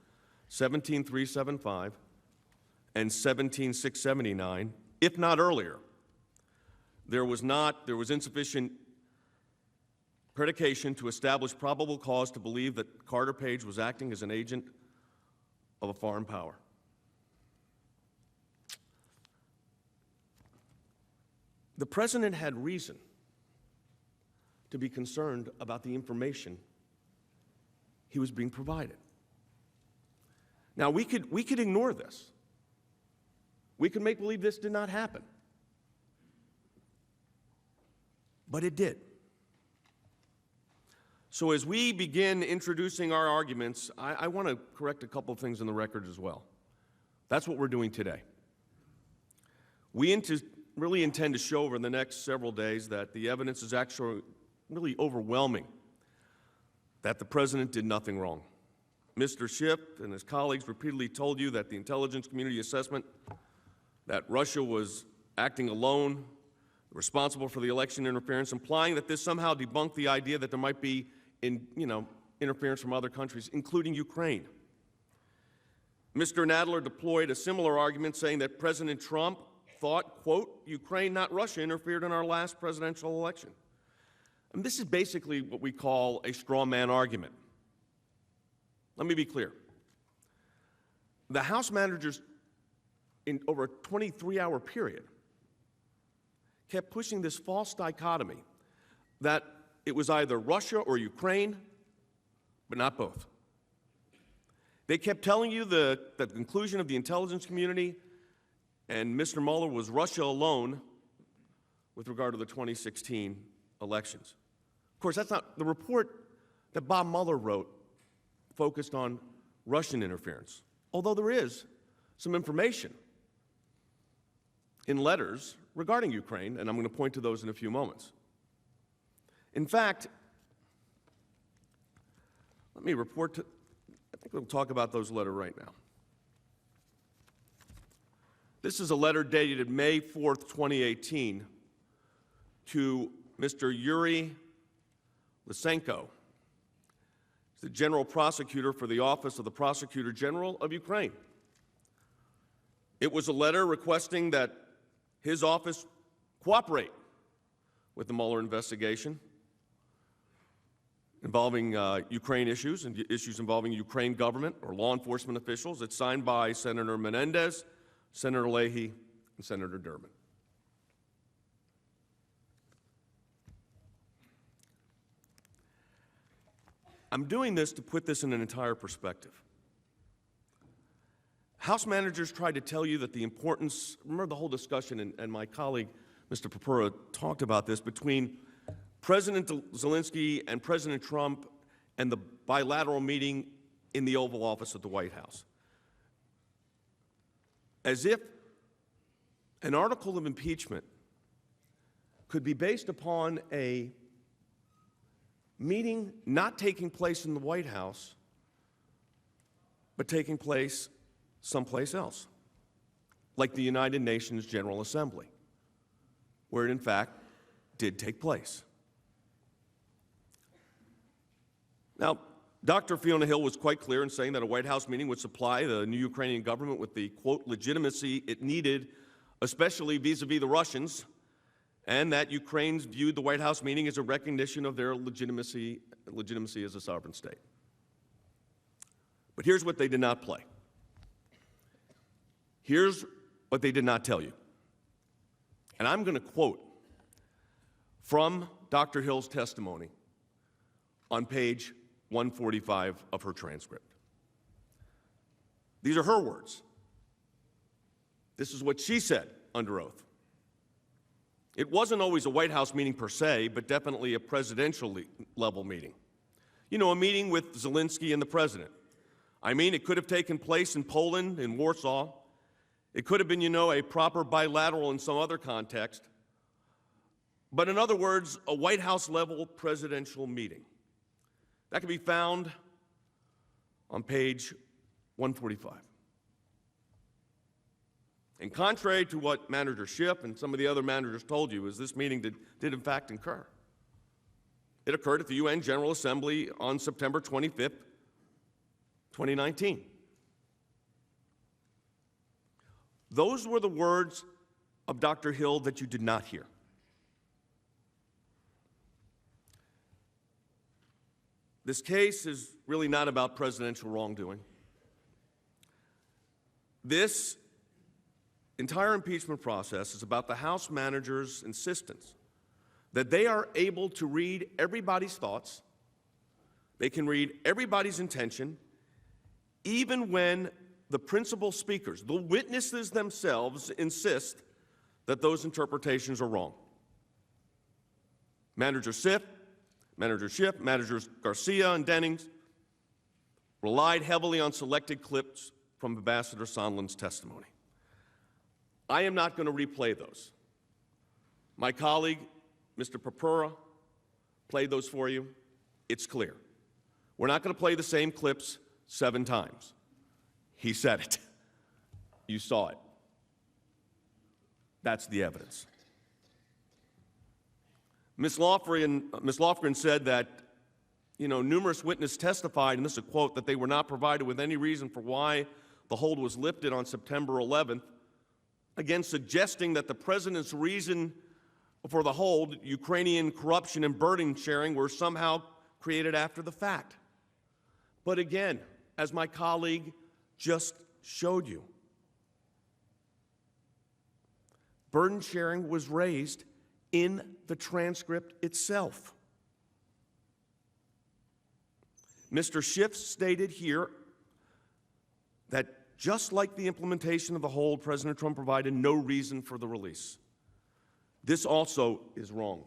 17375 and 17679, if not earlier, there was insufficient predication to establish probable cause to believe that Carter Page was acting as an agent of a foreign power. the president had reason to be concerned about the information he was being provided. Now, we could ignore this. We could make believe this did not happen. But it did. So as we begin introducing our arguments, I want to correct a couple of things in the record as well. That's what we're doing today. We really intend to show over the next several days that the evidence is actually really overwhelming that the president did nothing wrong. Mr. Schiff and his colleagues repeatedly told you that the intelligence community assessment that Russia was acting alone, responsible for the election interference, implying that this somehow debunked the idea that there might be interference from other countries, including Ukraine. Mr. Nadler deployed a similar argument, saying that President Trump thought, quote, Ukraine, not Russia, interfered in our last presidential election. And this is basically what we call a straw man argument. Let me be clear. The House managers, in over a 23-hour period, kept pushing this false dichotomy that it was either Russia or Ukraine, but not both. They kept telling you that the conclusion of the intelligence community and Mr. Mueller was Russia alone with regard to the 2016 elections. Of course, that's not the report that Bob Mueller wrote focused on Russian interference, although there is some information in letters regarding Ukraine, and I'm going to point to those in a few moments. In fact, let me report to, I think we'll talk about those letters right now. This is a letter dated May 4th, 2018, to Mr. Yuri Lysenko, the General Prosecutor for the Office of the Prosecutor General of Ukraine. It was a letter requesting that his office cooperate with the Mueller investigation involving Ukraine issues and issues involving Ukraine government or law enforcement officials. It's signed by Senator Menendez, Senator Leahy, and Senator Durbin. I'm doing this to put this in an entire perspective. House managers tried to tell you that the importance, remember the whole discussion, and my colleague, Mr. Purpura, talked about this, between President Zelenskyy and President Trump and the bilateral meeting in the Oval Office at the White House. As if an article of impeachment could be based upon a meeting not taking place in the White House, but taking place someplace else, like the United Nations General Assembly, where it in fact did take place. Now, Dr. Fiona Hill was quite clear in saying that a White House meeting would supply the new Ukrainian government with the, quote, legitimacy it needed, especially vis-a-vis the Russians, and that Ukrainians viewed the White House meeting as a recognition of their legitimacy as a sovereign state. But here's what they did not play. Here's what they did not tell you. And I'm going to quote from Dr. Hill's testimony on page 145 of her transcript. These are her words. This is what she said under oath. It wasn't always a White House meeting per se, but definitely a presidential level meeting. You know, a meeting with Zelenskyy and the president. I mean, it could have taken place in Poland, in Warsaw. It could have been, you know, a proper bilateral in some other context. But in other words, a White House level presidential meeting. That can be found on page 145. And contrary to what Manager Schiff and some of the other managers told you, is this meeting did in fact occur. It occurred at the UN General Assembly on September 25th, 2019. Those were the words of Dr. Hill that you did not hear. This case is really not about presidential wrongdoing. This entire impeachment process is about the House manager's insistence that they are able to read everybody's thoughts, they can read everybody's intention, even when the principal speakers, the witnesses themselves, insist that those interpretations are wrong. Manager Schiff, Managers Garcia and Dennings relied heavily on selected clips from Ambassador Sondland's testimony. I am not going to replay those. My colleague, Mr. Purpura, played those for you. It's clear. We're not going to play the same clips 7 times. He said it. You saw it. That's the evidence. Ms. Lofgren said that, numerous witnesses testified, and this is a quote, that they were not provided with any reason for why the hold was lifted on September 11th, again suggesting that the president's reason for the hold, Ukrainian corruption and burden sharing, were somehow created after the fact. But again, as my colleague just showed you, burden sharing was raised in the transcript itself. Mr. Schiff stated here that just like the implementation of the hold, President Trump provided no reason for the release. This also is wrong.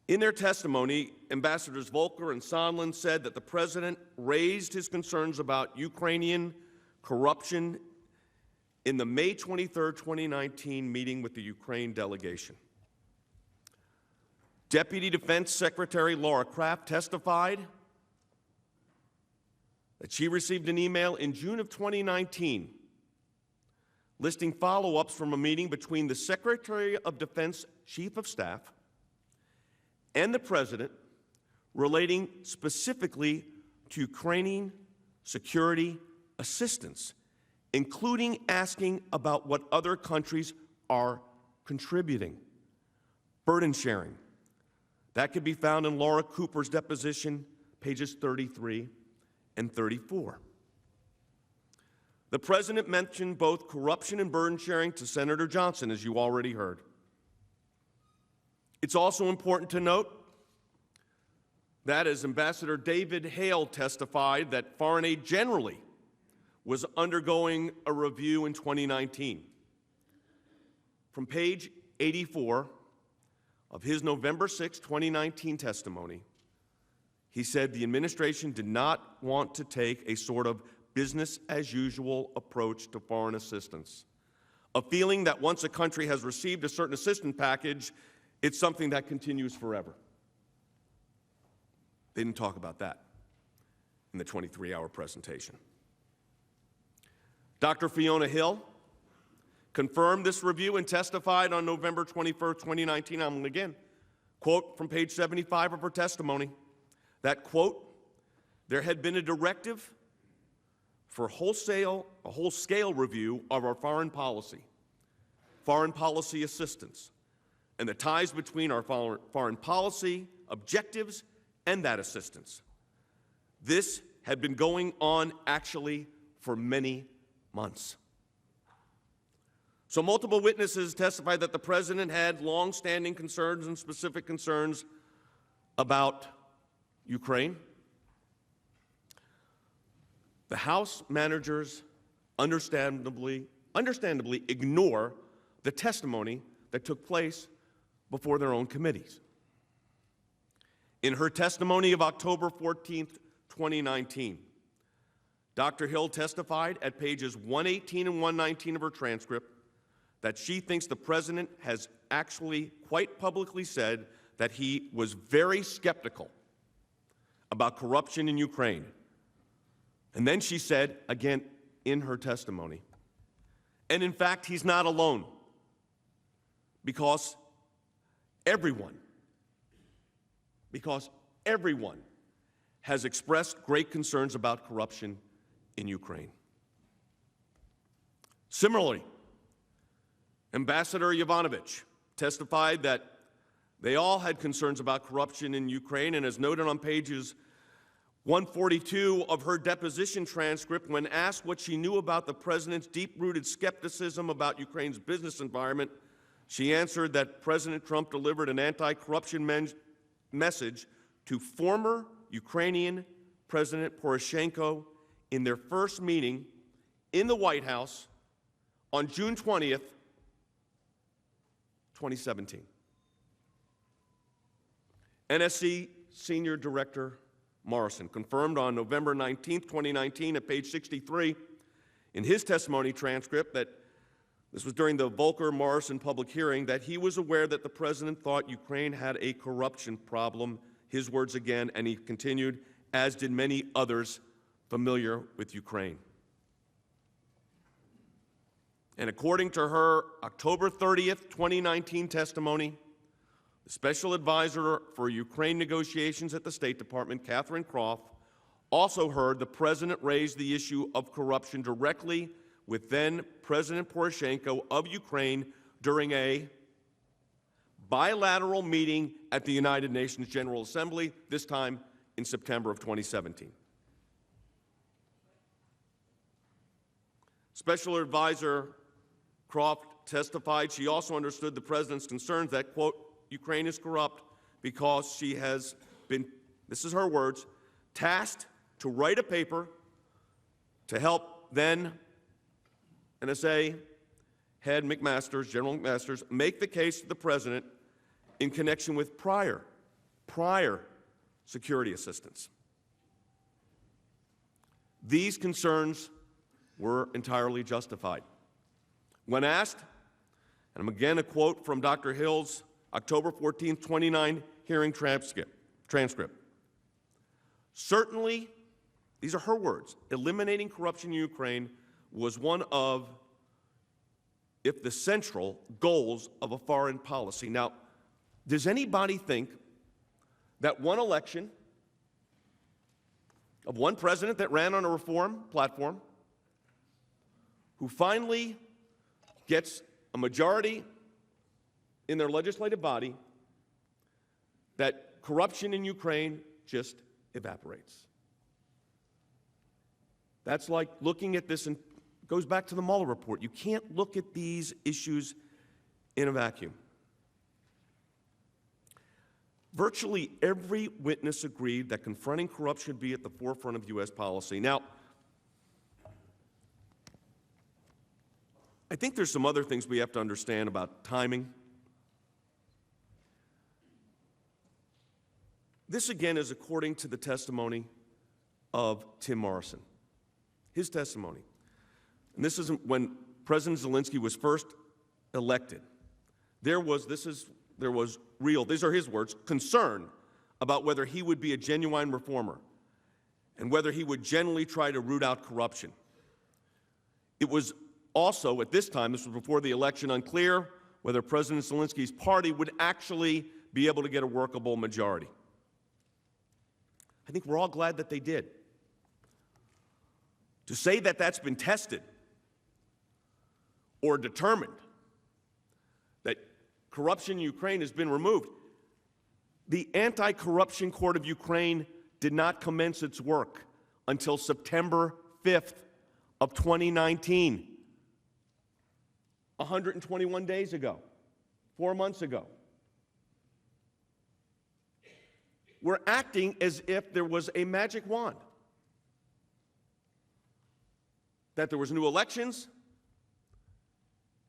In their testimony, Ambassadors Volker and Sondland said that the president raised his concerns about Ukrainian corruption in the May 23, 2019 meeting with the Ukraine delegation. Deputy Defense Secretary Laura Kraft testified that she received an email in June of 2019 listing follow-ups from a meeting between the Secretary of Defense Chief of Staff and the President relating specifically to Ukrainian security assistance, including asking about what other countries are contributing. Burden sharing. That could be found in Laura Cooper's deposition, pages 33 and 34. The President mentioned both corruption and burden sharing to Senator Johnson, as you already heard. It's also important to note that, as Ambassador David Hale testified, that foreign aid generally was undergoing a review in 2019. From page 84 of his November 6, 2019 testimony, he said the administration did not want to take a sort of business-as-usual approach to foreign assistance, a feeling that once a country has received a certain assistance package, it's something that continues forever. They didn't talk about that in the 23-hour presentation. Dr. Fiona Hill confirmed this review and testified on November 21, 2019. I'm again, quote from page 75 of her testimony, that, quote, there had been a directive for a whole-scale review of our foreign policy assistance, and the ties between our foreign policy objectives and that assistance. This had been going on actually for many months. So multiple witnesses testified that the president had long-standing concerns and specific concerns about Ukraine. The House managers understandably ignore the testimony that took place before their own committees. In her testimony of October 14, 2019, Dr. Hill testified at pages 118 and 119 of her transcript that she thinks the president has actually quite publicly said that he was very skeptical about corruption in Ukraine. And then she said, again in her testimony, and in fact, he's not alone, because everyone has expressed great concerns about corruption in Ukraine. Similarly, Ambassador Yovanovitch testified that they all had concerns about corruption in Ukraine, and as noted on pages 142 of her deposition transcript, when asked what she knew about the president's deep-rooted skepticism about Ukraine's business environment, she answered that President Trump delivered an anti-corruption message to former Ukrainian President Poroshenko in their first meeting in the White House on June 20th, 2017. NSC Senior Director Morrison confirmed on November 19, 2019, at page 63 in his testimony transcript that this was during the Volcker-Morrison public hearing, that he was aware that the president thought Ukraine had a corruption problem, his words again, and he continued, as did many others familiar with Ukraine. And according to her October 30th, 2019 testimony, the special advisor for Ukraine negotiations at the State Department, Catherine Croft, also heard the president raise the issue of corruption directly with then President Poroshenko of Ukraine during a bilateral meeting at the United Nations General Assembly, this time in September of 2017. Special advisor Croft testified she also understood the president's concerns that, quote, Ukraine is corrupt because she has been, this is her words, tasked to write a paper to help then NSA head McMaster's, General McMaster's, make the case to the president in connection with prior security assistance. These concerns were entirely justified. When asked, and again a quote from Dr. Hill's October 14, 29 hearing transcript. Certainly, these are her words, eliminating corruption in Ukraine was one of, if the central, goals of a foreign policy. Now, does anybody think that one election of one president that ran on a reform platform, who finally gets a majority in their legislative body, that corruption in Ukraine just evaporates? That's like looking at this, and goes back to the Mueller report. You can't look at these issues in a vacuum. Virtually every witness agreed that confronting corruption should be at the forefront of U.S. policy. Now, I think there's some other things we have to understand about timing. This, again, is according to the testimony of Tim Morrison. His testimony. And this is when President Zelenskyy was first elected. There was real, these are his words, concern about whether he would be a genuine reformer and whether he would generally try to root out corruption. It was also, at this time, this was before the election, unclear whether President Zelenskyy's party would actually be able to get a workable majority. I think we're all glad that they did. To say that that's been tested or determined, that corruption in Ukraine has been removed, the Anti-Corruption Court of Ukraine did not commence its work until September 5th of 2019, 121 days ago, 4 months ago. We're acting as if there was a magic wand, that there was new elections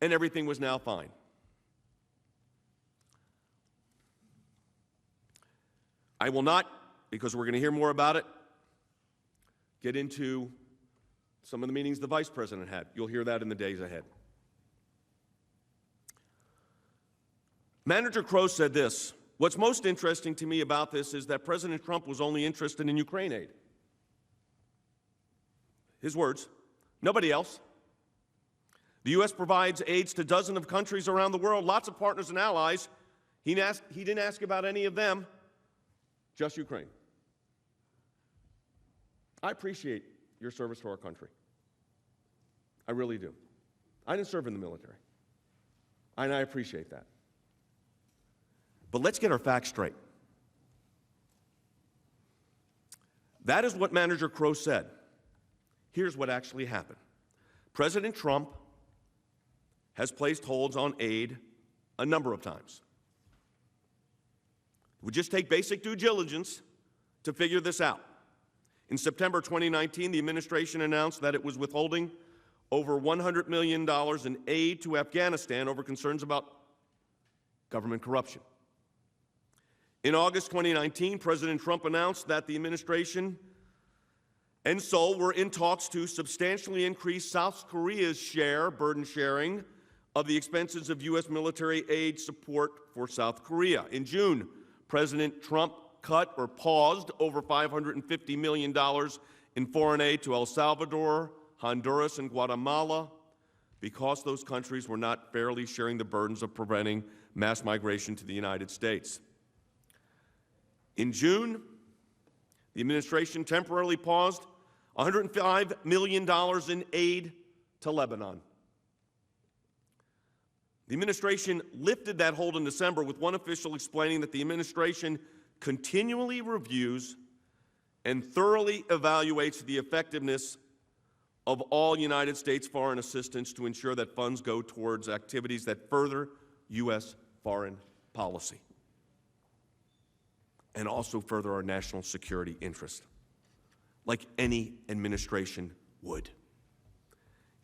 and everything was now fine. I will not, because we're going to hear more about it, get into some of the meetings the Vice President had. You'll hear that in the days ahead. Manager Crow said this: what's most interesting to me about this is that President Trump was only interested in Ukraine aid. His words, nobody else. The U.S. provides aids to dozens of countries around the world, lots of partners and allies. He didn't ask about any of them, just Ukraine. I appreciate your service to our country. I really do. I didn't serve in the military, and I appreciate that. But let's get our facts straight. That is what Manager Crow said. Here's what actually happened. President Trump has placed holds on aid a number of times. It would just take basic due diligence to figure this out. In September 2019, the administration announced that it was withholding over $100 million in aid to Afghanistan over concerns about government corruption. In August 2019, President Trump announced that the administration and Seoul were in talks to substantially increase South Korea's share, burden sharing, of the expenses of U.S. military aid support for South Korea. In June, President Trump cut or paused over $550 million in foreign aid to El Salvador, Honduras, and Guatemala because those countries were not fairly sharing the burdens of preventing mass migration to the United States. In June, the administration temporarily paused $105 million in aid to Lebanon. The administration lifted that hold in December, with one official explaining that the administration continually reviews and thoroughly evaluates the effectiveness of all United States foreign assistance to ensure that funds go towards activities that further U.S. foreign policy and also further our national security interest, like any administration would.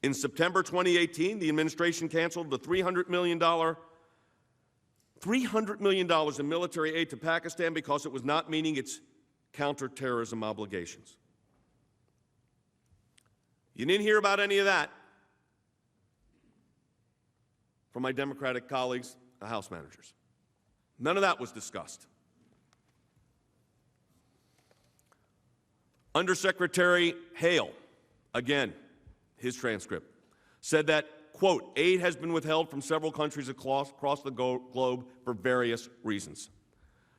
In September 2018, the administration canceled the $300 million in military aid to Pakistan because it was not meeting its counterterrorism obligations. You didn't hear about any of that from my Democratic colleagues, the House managers. None of that was discussed. Undersecretary Hale, again, his transcript, said that, quote, aid has been withheld from several countries across the globe for various reasons.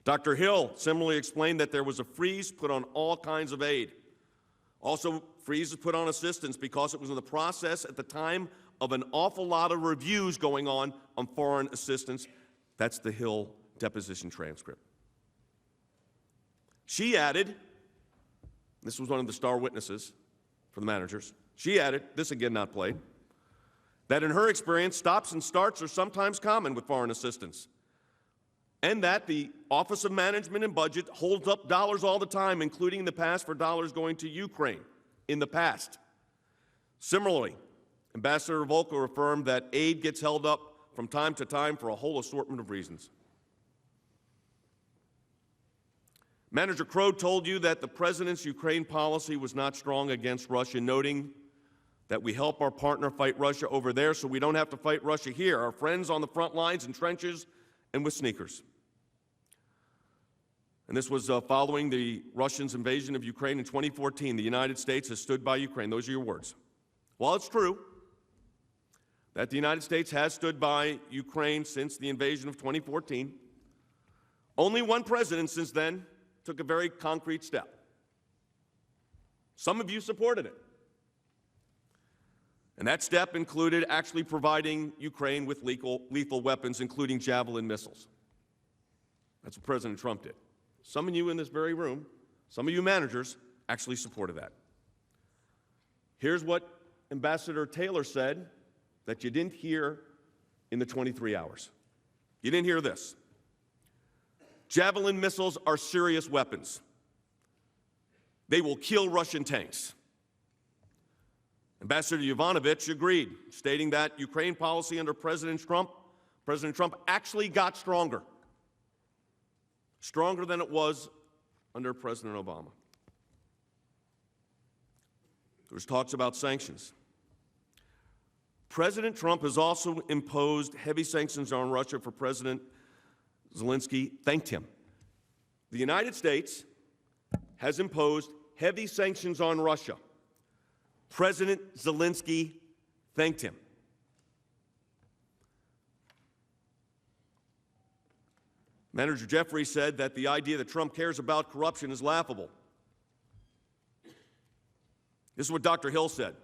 Dr. Hill similarly explained that there was a freeze put on all kinds of aid. Also, freeze was put on assistance because it was in the process at the time of an awful lot of reviews going on foreign assistance. That's the Hill deposition transcript. She added, this was one of the star witnesses for the managers, she added, this again not played, that in her experience, stops and starts are sometimes common with foreign assistance, and that the Office of Management and Budget holds up dollars all the time, including in the past for dollars going to Ukraine in the past. Similarly, Ambassador Volker affirmed that aid gets held up from time to time for a whole assortment of reasons. Manager Crow told you that the president's Ukraine policy was not strong against Russia, noting that we help our partner fight Russia over there so we don't have to fight Russia here, our friends on the front lines in trenches and with sneakers. And this was following the Russians' invasion of Ukraine in 2014. The United States has stood by Ukraine. Those are your words. While it's true that the United States has stood by Ukraine since the invasion of 2014, only one president since then took a very concrete step. Some of you supported it. And that step included actually providing Ukraine with lethal weapons, including Javelin missiles. That's what President Trump did. Some of you in this very room, some of you managers, actually supported that. Here's what Ambassador Taylor said that you didn't hear in the 23 hours. You didn't hear this. Javelin missiles are serious weapons. They will kill Russian tanks. Ambassador Yovanovitch agreed, stating that Ukraine policy under President Trump actually got stronger than it was under President Obama. There was talks about sanctions. President Trump has also imposed heavy sanctions on Russia for President Zelenskyy thanked him. The United States has imposed heavy sanctions on Russia. President Zelenskyy thanked him. Manager Jeffrey said that the idea that Trump cares about corruption is laughable. This is what Dr. Hill said.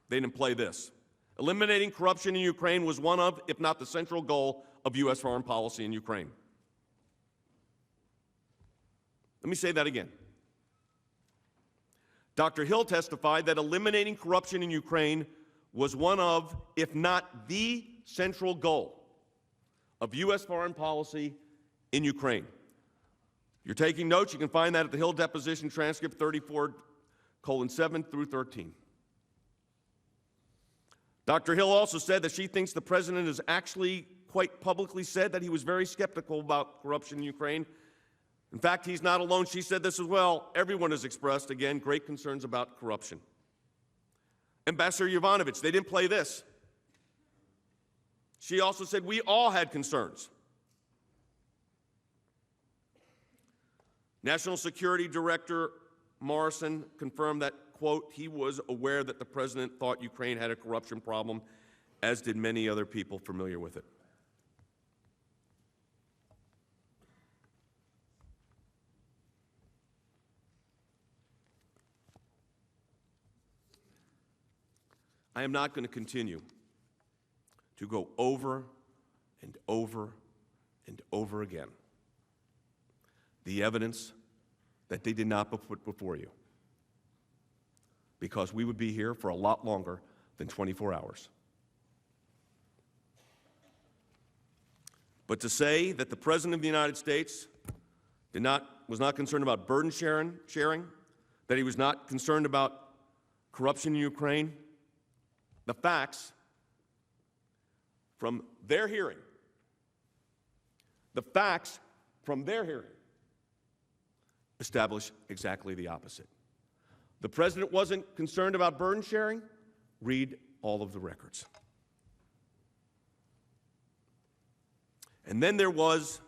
They didn't play this. Eliminating corruption in Ukraine was one of, if not the central goal of U.S. foreign policy in Ukraine. Let me say that again. Dr. Hill testified that eliminating corruption in Ukraine was one of, if not the central goal of U.S. foreign policy in Ukraine. You're taking notes, you can find that at the Hill deposition transcript 34:7 through 13. Dr. Hill also said that she thinks the president has actually quite publicly said that he was very skeptical about corruption in Ukraine. In fact, he's not alone. She said this as well. Everyone has expressed, again, great concerns about corruption. Ambassador Yovanovitch, they didn't play this. She also said we all had concerns. National Security Director Morrison confirmed that, quote, he was aware that the president thought Ukraine had a corruption problem, as did many other people familiar with it. I am not going to continue to go over and over and over again the evidence that they did not put before you, because we would be here for a lot longer than 24 hours. But to say that the President of the United States was not concerned about burden sharing, that he was not concerned about corruption in Ukraine, the facts from their hearing, establish exactly the opposite. The president wasn't concerned about burden sharing. Read all of the records. And then there was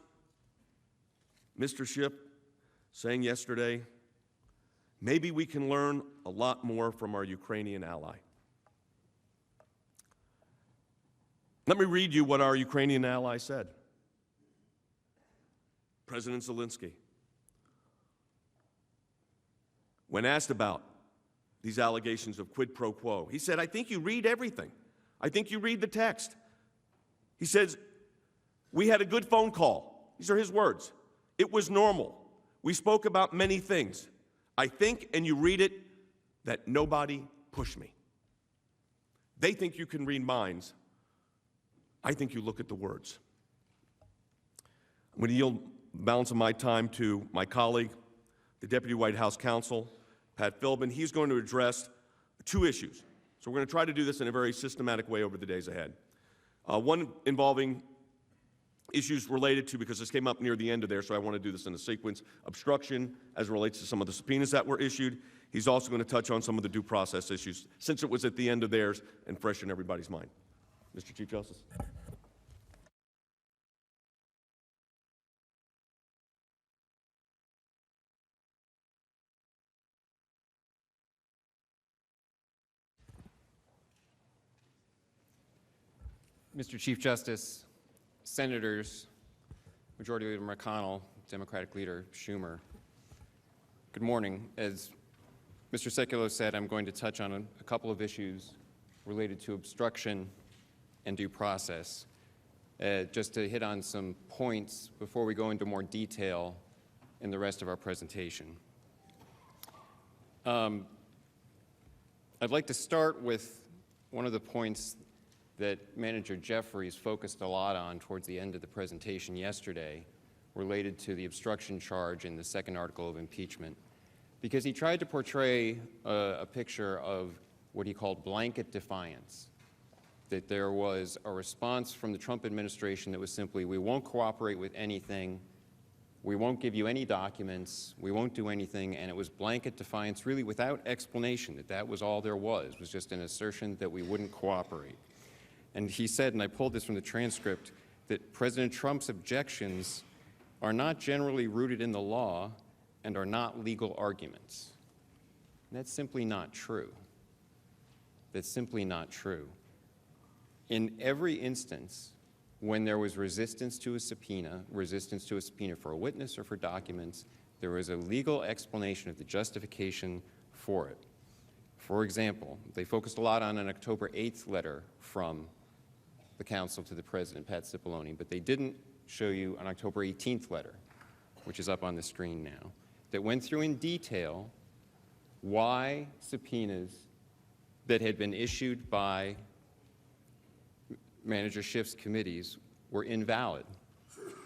Mr. Schiff saying yesterday, maybe we can learn a lot more from our Ukrainian ally. Let me read you what our Ukrainian ally said. President Zelenskyy, when asked about these allegations of quid pro quo, he said, I think you read everything. I think you read the text. He says, we had a good phone call. These are his words. It was normal. We spoke about many things. I think, and you read it, that nobody pushed me. They think you can read minds. I think you look at the words. I'm going to yield the balance of my time to my colleague, the Deputy White House Counsel, Pat Philbin. He's going to address two issues. So we're going to try to do this in a very systematic way over the days ahead. One involving issues related to, because this came up near the end of there, so I want to do this in a sequence, obstruction as it relates to some of the subpoenas that were issued. He's also going to touch on some of the due process issues, since it was at the end of theirs and fresh in everybody's mind. Mr. Chief Justice. Mr. Chief Justice, Senators, Majority Leader McConnell, Democratic Leader Schumer, good morning. As Mr. Sekulow said, I'm going to touch on a couple of issues related to obstruction and due process. Just to hit on some points before we go into more detail in the rest of our presentation. I'd like to start with one of the points that Manager Jeffries focused a lot on towards the end of the presentation yesterday, related to the obstruction charge in the second article of impeachment, because he tried to portray a picture of what he called blanket defiance, that there was a response from the Trump administration that was simply, we won't cooperate with anything, we won't give you any documents, we won't do anything, and it was blanket defiance really without explanation, that was all there was just an assertion that we wouldn't cooperate. And he said, and I pulled this from the transcript, that President Trump's objections are not generally rooted in the law and are not legal arguments. And that's simply not true. That's simply not true. In every instance, when there was resistance to a subpoena for a witness or for documents, there was a legal explanation of the justification for it. For example, they focused a lot on an October 8th letter from the counsel to the president, Pat Cipollone, but they didn't show you an October 18th letter, which is up on the screen now, that went through in detail why subpoenas that had been issued by Manager Schiff's committees were invalid,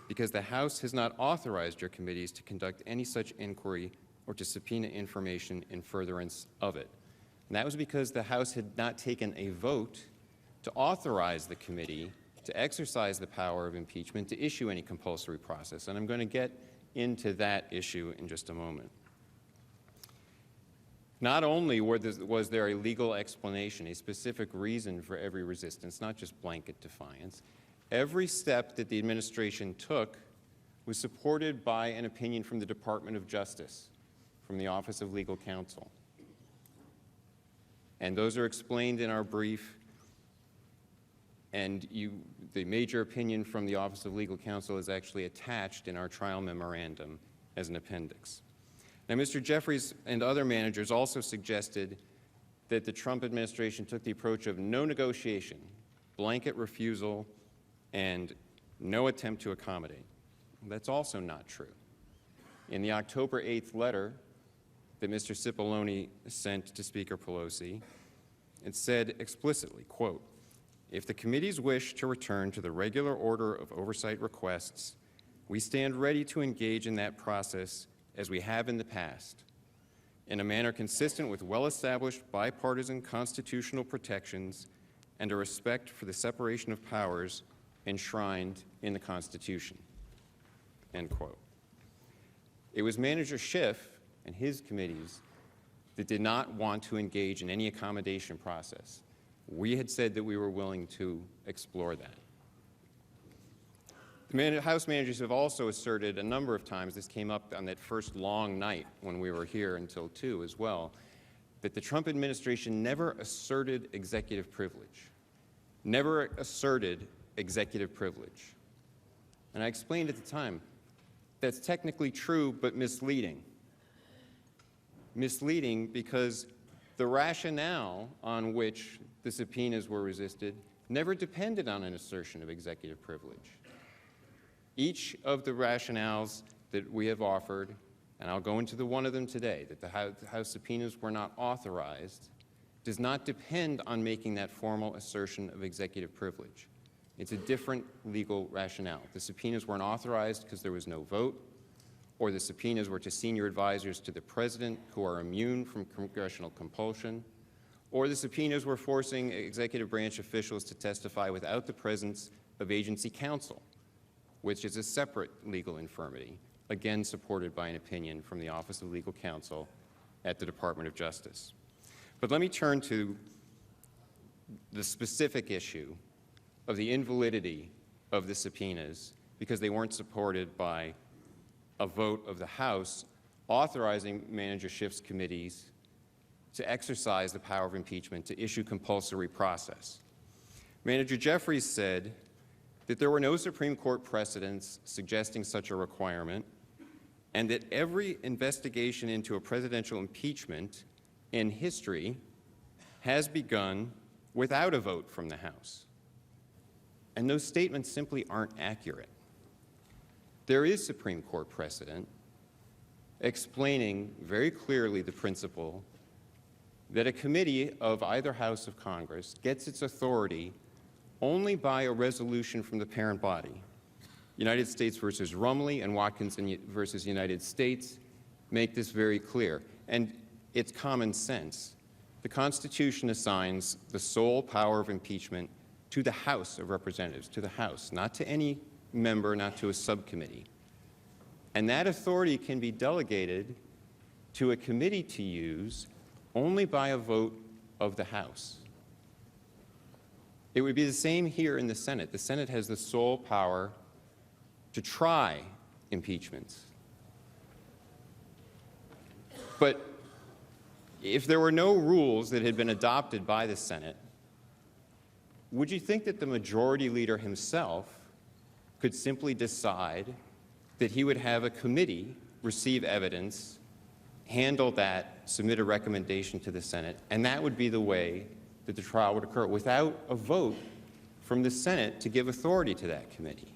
because the House has not authorized your committees to conduct any such inquiry or to subpoena information in furtherance of it. And that was because the House had not taken a vote to authorize the committee to exercise the power of impeachment to issue any compulsory process. And I'm going to get into that issue in just a moment. Not only was there a legal explanation, a specific reason for every resistance, not just blanket defiance, every step that the administration took was supported by an opinion from the Department of Justice, from the Office of Legal Counsel. And those are explained in our brief. And the major opinion from the Office of Legal Counsel is actually attached in our trial memorandum as an appendix. Now, Mr. Jeffries and other managers also suggested that the Trump administration took the approach of no negotiation, blanket refusal, and no attempt to accommodate. That's also not true. In the October 8th letter that Mr. Cipollone sent to Speaker Pelosi, it said explicitly, quote, "If the committees wish to return to the regular order of oversight requests, we stand ready to engage in that process as we have in the past, in a manner consistent with well-established bipartisan constitutional protections and a respect for the separation of powers enshrined in the Constitution," end quote. It was Manager Schiff and his committees that did not want to engage in any accommodation process. We had said that we were willing to explore that. The House managers have also asserted a number of times, this came up on that first long night when we were here until 2 as well, that the Trump administration never asserted executive privilege. Never asserted executive privilege. And I explained at the time, that's technically true, but misleading. Misleading because the rationale on which the subpoenas were resisted never depended on an assertion of executive privilege. Each of the rationales that we have offered, and I'll go into one of them today, that the House subpoenas were not authorized, does not depend on making that formal assertion of executive privilege. It's a different legal rationale. The subpoenas weren't authorized because there was no vote, or the subpoenas were to senior advisors to the president who are immune from congressional compulsion, or the subpoenas were forcing executive branch officials to testify without the presence of agency counsel, which is a separate legal infirmity, again supported by an opinion from the Office of Legal Counsel at the Department of Justice. But let me turn to the specific issue of the invalidity of the subpoenas because they weren't supported by a vote of the House authorizing Manager Schiff's committees to exercise the power of impeachment to issue compulsory process. Manager Jeffries said that there were no Supreme Court precedents suggesting such a requirement, and that every investigation into a presidential impeachment in history has begun without a vote from the House. And those statements simply aren't accurate. There is Supreme Court precedent explaining very clearly the principle that a committee of either House of Congress gets its authority only by a resolution from the parent body. United States versus Rumley and Watkins versus United States make this very clear. And it's common sense. The Constitution assigns the sole power of impeachment to the House of Representatives, to the House, not to any member, not to a subcommittee. And that authority can be delegated to a committee to use only by a vote of the House. It would be the same here in the Senate. The Senate has the sole power to try impeachments. But if there were no rules that had been adopted by the Senate, would you think that the majority leader himself could simply decide that he would have a committee receive evidence, handle that, submit a recommendation to the Senate, and that would be the way that the trial would occur without a vote from the Senate to give authority to that committee?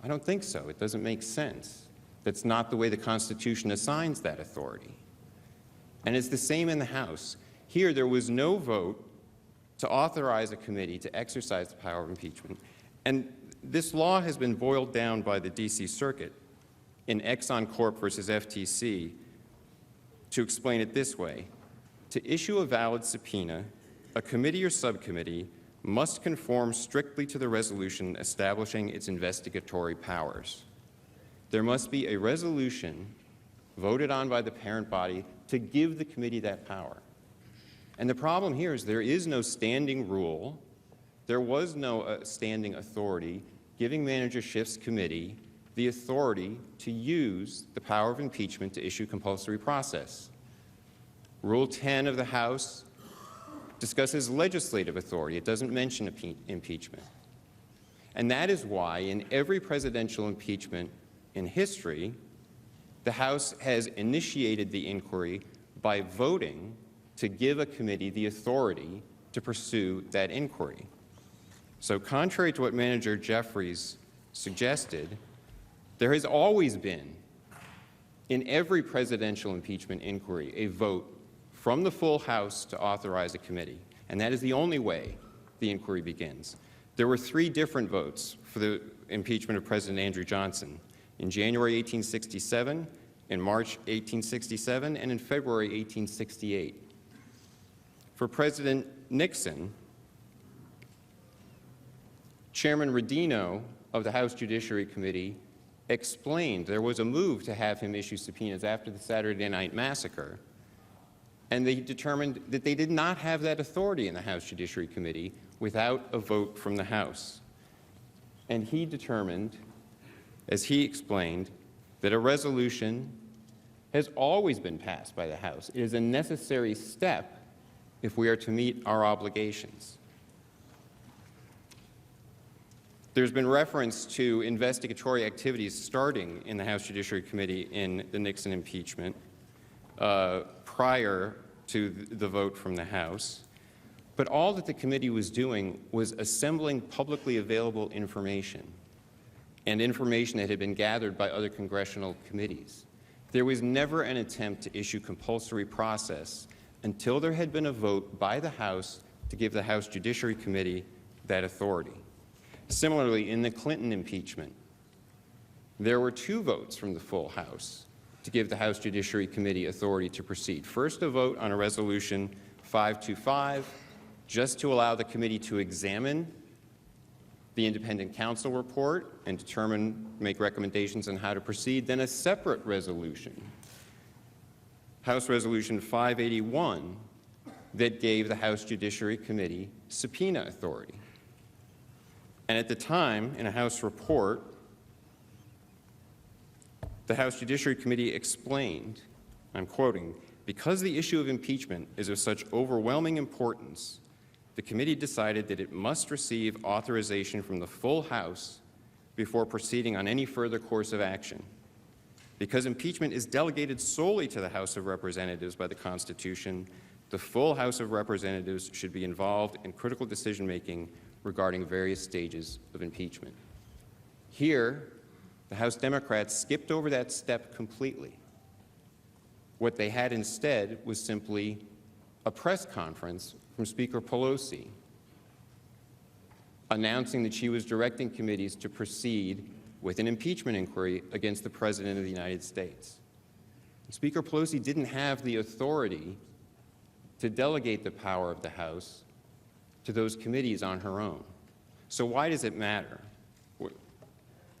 I don't think so. It doesn't make sense. That's not the way the Constitution assigns that authority. And it's the same in the House. Here, there was no vote to authorize a committee to exercise the power of impeachment. And this law has been boiled down by the D.C. Circuit in Exxon Corp versus FTC to explain it this way. To issue a valid subpoena, a committee or subcommittee must conform strictly to the resolution establishing its investigatory powers. There must be a resolution voted on by the parent body to give the committee that power. And the problem here is there is no standing rule, there was no standing authority giving Manager Schiff's committee the authority to use the power of impeachment to issue compulsory process. Rule 10 of the House discusses legislative authority. It doesn't mention impeachment. And that is why in every presidential impeachment in history, the House has initiated the inquiry by voting to give a committee the authority to pursue that inquiry. So contrary to what Manager Jeffries suggested, there has always been, in every presidential impeachment inquiry, a vote from the full House to authorize a committee. And that is the only way the inquiry begins. There were 3 different votes for the impeachment of President Andrew Johnson: in January 1867, in March 1867, and in February 1868. For President Nixon, Chairman Rodino of the House Judiciary Committee explained there was a move to have him issue subpoenas after the Saturday Night Massacre, and they determined that they did not have that authority in the House Judiciary Committee without a vote from the House. And he determined, as he explained, that a resolution has always been passed by the House. It is a necessary step if we are to meet our obligations. There's been reference to investigatory activities starting in the House Judiciary Committee in the Nixon impeachment prior to the vote from the House. But all that the committee was doing was assembling publicly available information and information that had been gathered by other congressional committees. There was never an attempt to issue compulsory process until there had been a vote by the House to give the House Judiciary Committee that authority. Similarly, in the Clinton impeachment, there were 2 votes from the full House to give the House Judiciary Committee authority to proceed. First, a vote on a resolution 525, just to allow the committee to examine the independent counsel report and make recommendations on how to proceed. Then a separate resolution, House Resolution 581, that gave the House Judiciary Committee subpoena authority. And at the time, in a House report, the House Judiciary Committee explained, I'm quoting, "Because the issue of impeachment is of such overwhelming importance, the committee decided that it must receive authorization from the full House before proceeding on any further course of action. Because impeachment is delegated solely to the House of Representatives by the Constitution, the full House of Representatives should be involved in critical decision-making regarding various stages of impeachment." Here, the House Democrats skipped over that step completely. What they had instead was simply a press conference from Speaker Pelosi announcing that she was directing committees to proceed with an impeachment inquiry against the President of the United States. Speaker Pelosi didn't have the authority to delegate the power of the House to those committees on her own. So why does it matter?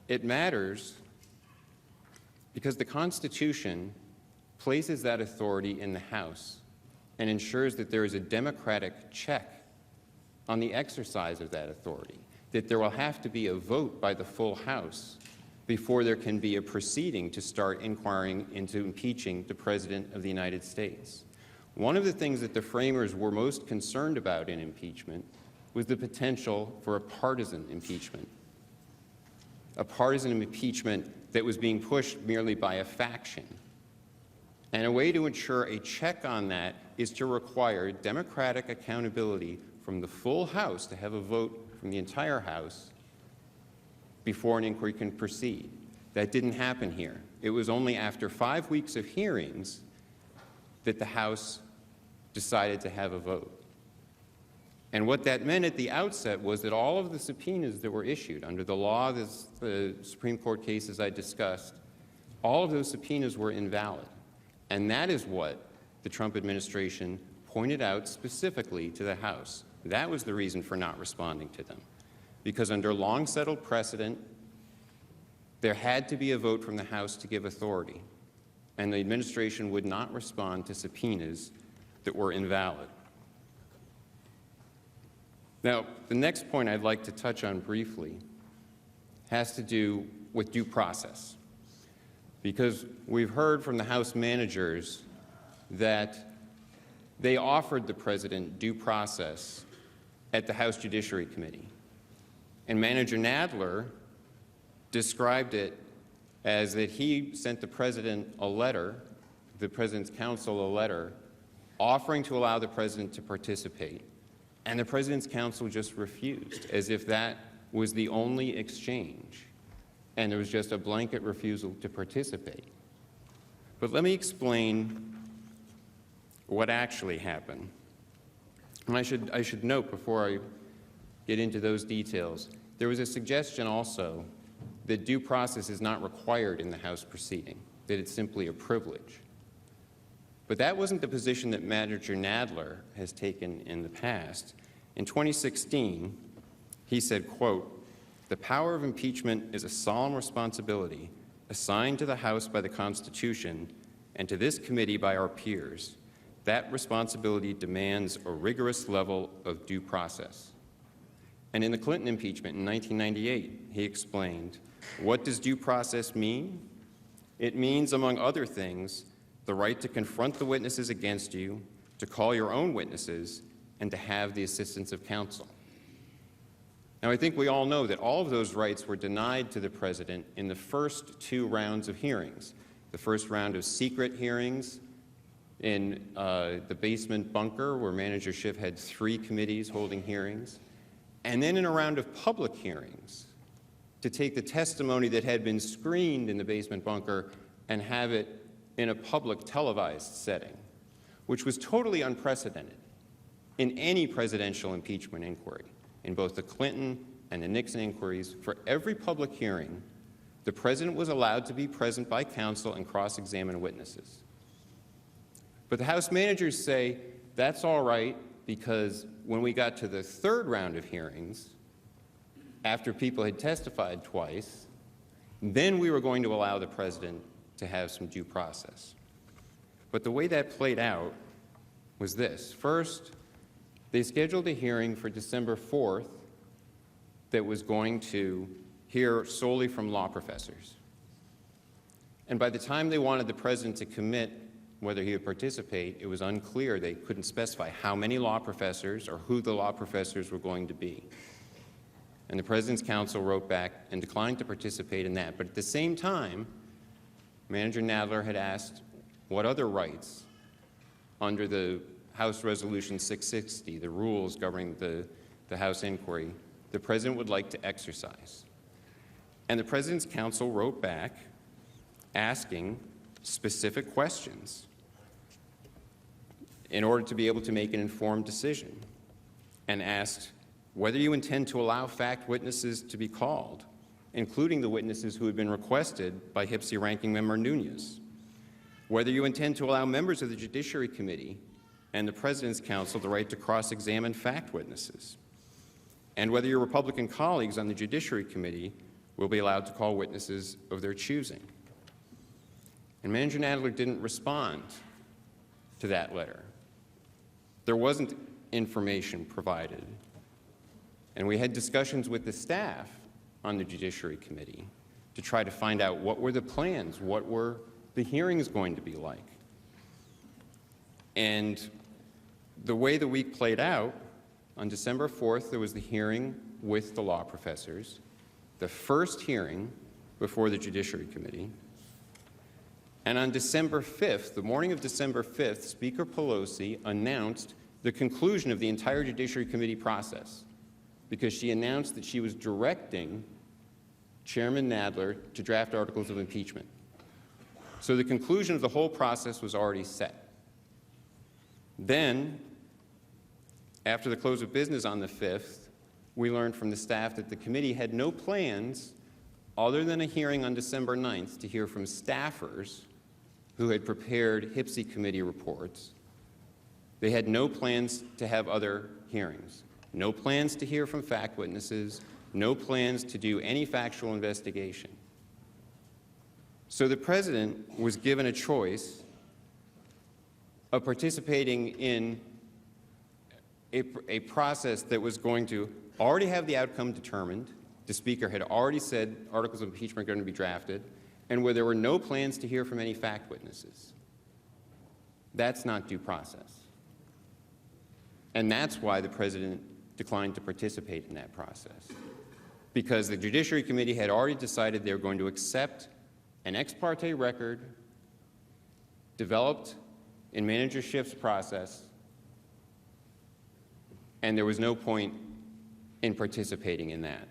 It matters because the Constitution places that authority in the House and ensures that there is a democratic check on the exercise of that authority, that there will have to be a vote by the full House before there can be a proceeding to start inquiring into impeaching the President of the United States. One of the things that the framers were most concerned about in impeachment was the potential for a partisan impeachment that was being pushed merely by a faction. And a way to ensure a check on that is to require democratic accountability from the full House, to have a vote from the entire House before an inquiry can proceed. That didn't happen here. It was only after 5 weeks of hearings that the House decided to have a vote. And what that meant at the outset was that all of the subpoenas that were issued under the law, the Supreme Court cases I discussed, all of those subpoenas were invalid. And that is what the Trump administration pointed out specifically to the House. That was the reason for not responding to them. Because under long-settled precedent, there had to be a vote from the House to give authority, and the administration would not respond to subpoenas that were invalid. Now, the next point I'd like to touch on briefly has to do with due process, because we've heard from the House managers that they offered the president due process at the House Judiciary Committee. And Manager Nadler described it as that he sent the president a letter, the president's counsel a letter, offering to allow the president to participate. And the president's counsel just refused, as if that was the only exchange, and there was just a blanket refusal to participate. But let me explain what actually happened. And I should note before I get into those details, there was a suggestion also that due process is not required in the House proceeding, that it's simply a privilege. But that wasn't the position that Manager Nadler has taken in the past. In 2016, he said, quote, "The power of impeachment is a solemn responsibility assigned to the House by the Constitution and to this committee by our peers. That responsibility demands a rigorous level of due process." And in the Clinton impeachment in 1998, he explained, "What does due process mean? It means, among other things, the right to confront the witnesses against you, to call your own witnesses, and to have the assistance of counsel." Now, I think we all know that all of those rights were denied to the president in the first two rounds of hearings. The first round of secret hearings in the basement bunker, where Manager Schiff had 3 committees holding hearings, and then in a round of public hearings to take the testimony that had been screened in the basement bunker and have it in a public televised setting, which was totally unprecedented in any presidential impeachment inquiry. In both the Clinton and the Nixon inquiries, for every public hearing, the president was allowed to be present by counsel and cross-examine witnesses. But the House managers say that's all right because when we got to the third round of hearings, after people had testified twice, then we were going to allow the president to have some due process. But the way that played out was this. First, they scheduled a hearing for December 4th that was going to hear solely from law professors. And by the time they wanted the president to commit whether he would participate, it was unclear. They couldn't specify how many law professors or who the law professors were going to be. And the president's counsel wrote back and declined to participate in that. But at the same time, Manager Nadler had asked what other rights under the House Resolution 660, the rules governing the House inquiry, the president would like to exercise. And the president's counsel wrote back asking specific questions in order to be able to make an informed decision, and asked whether you intend to allow fact witnesses to be called, including the witnesses who had been requested by HPSI Ranking Member Nunes, whether you intend to allow members of the Judiciary Committee and the President's Counsel the right to cross-examine fact witnesses, and whether your Republican colleagues on the Judiciary Committee will be allowed to call witnesses of their choosing. And Manager Nadler didn't respond to that letter. There wasn't information provided. And we had discussions with the staff on the Judiciary Committee to try to find out what were the plans, what were the hearings going to be like. And the way the week played out, on December 4th, there was the hearing with the law professors, the first hearing before the Judiciary Committee. And on December 5th, the morning of December 5th, Speaker Pelosi announced the conclusion of the entire Judiciary Committee process, because she announced that she was directing Chairman Nadler to draft articles of impeachment. So the conclusion of the whole process was already set. Then, after the close of business on the 5th, we learned from the staff that the committee had no plans other than a hearing on December 9th to hear from staffers who had prepared HPSI committee reports. They had no plans to have other hearings, no plans to hear from fact witnesses, no plans to do any factual investigation. So the president was given a choice of participating in a process that was going to already have the outcome determined. The Speaker had already said articles of impeachment are going to be drafted, and where there were no plans to hear from any fact witnesses. That's not due process. And that's why the president declined to participate in that process, because the Judiciary Committee had already decided they were going to accept an ex parte record developed in Manager Schiff's process, and there was no point in participating in that.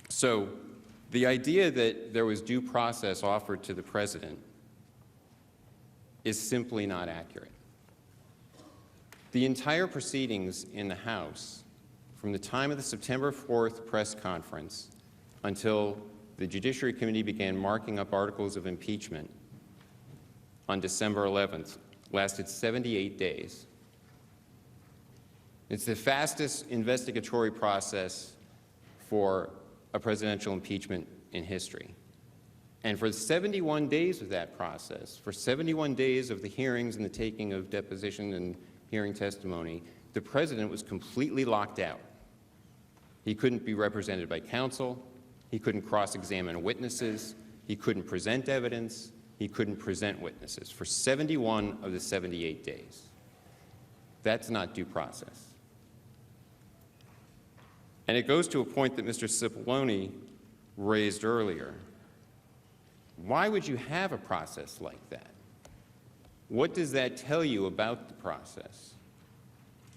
So the idea that there was due process offered to the president is simply not accurate. The entire proceedings in the House, from the time of the September 4th press conference until the Judiciary Committee began marking up articles of impeachment on December 11th, lasted 78 days. It's the fastest investigatory process for a presidential impeachment in history. And for 71 days of that process, for 71 days of the hearings and the taking of deposition and hearing testimony, the president was completely locked out. He couldn't be represented by counsel. He couldn't cross-examine witnesses. He couldn't present evidence. He couldn't present witnesses for 71 of the 78 days. That's not due process. And it goes to a point that Mr. Cipollone raised earlier. Why would you have a process like that? What does that tell you about the process?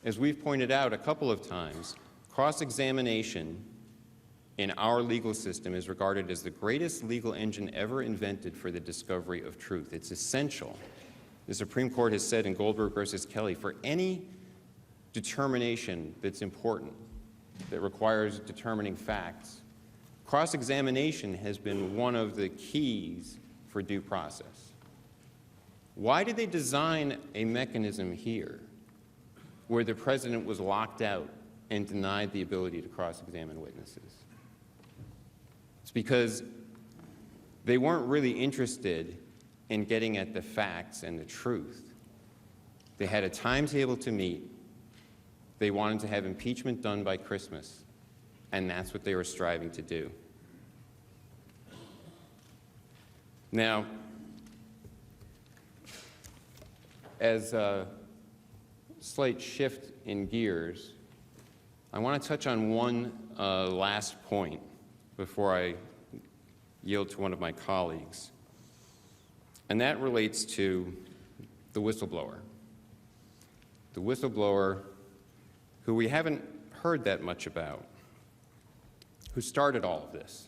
As we've pointed out a couple of times, cross-examination in our legal system is regarded as the greatest legal engine ever invented for the discovery of truth. It's essential. The Supreme Court has said in Goldberg versus Kelly, for any determination that's important, that requires determining facts, cross-examination has been one of the keys for due process. Why did they design a mechanism here where the president was locked out and denied the ability to cross-examine witnesses? It's because they weren't really interested in getting at the facts and the truth. They had a timetable to meet. They wanted to have impeachment done by Christmas, and that's what they were striving to do. Now, as a slight shift in gears, I want to touch on one last point before I yield to one of my colleagues, and that relates to the whistleblower. The whistleblower who we haven't heard that much about, who started all of this.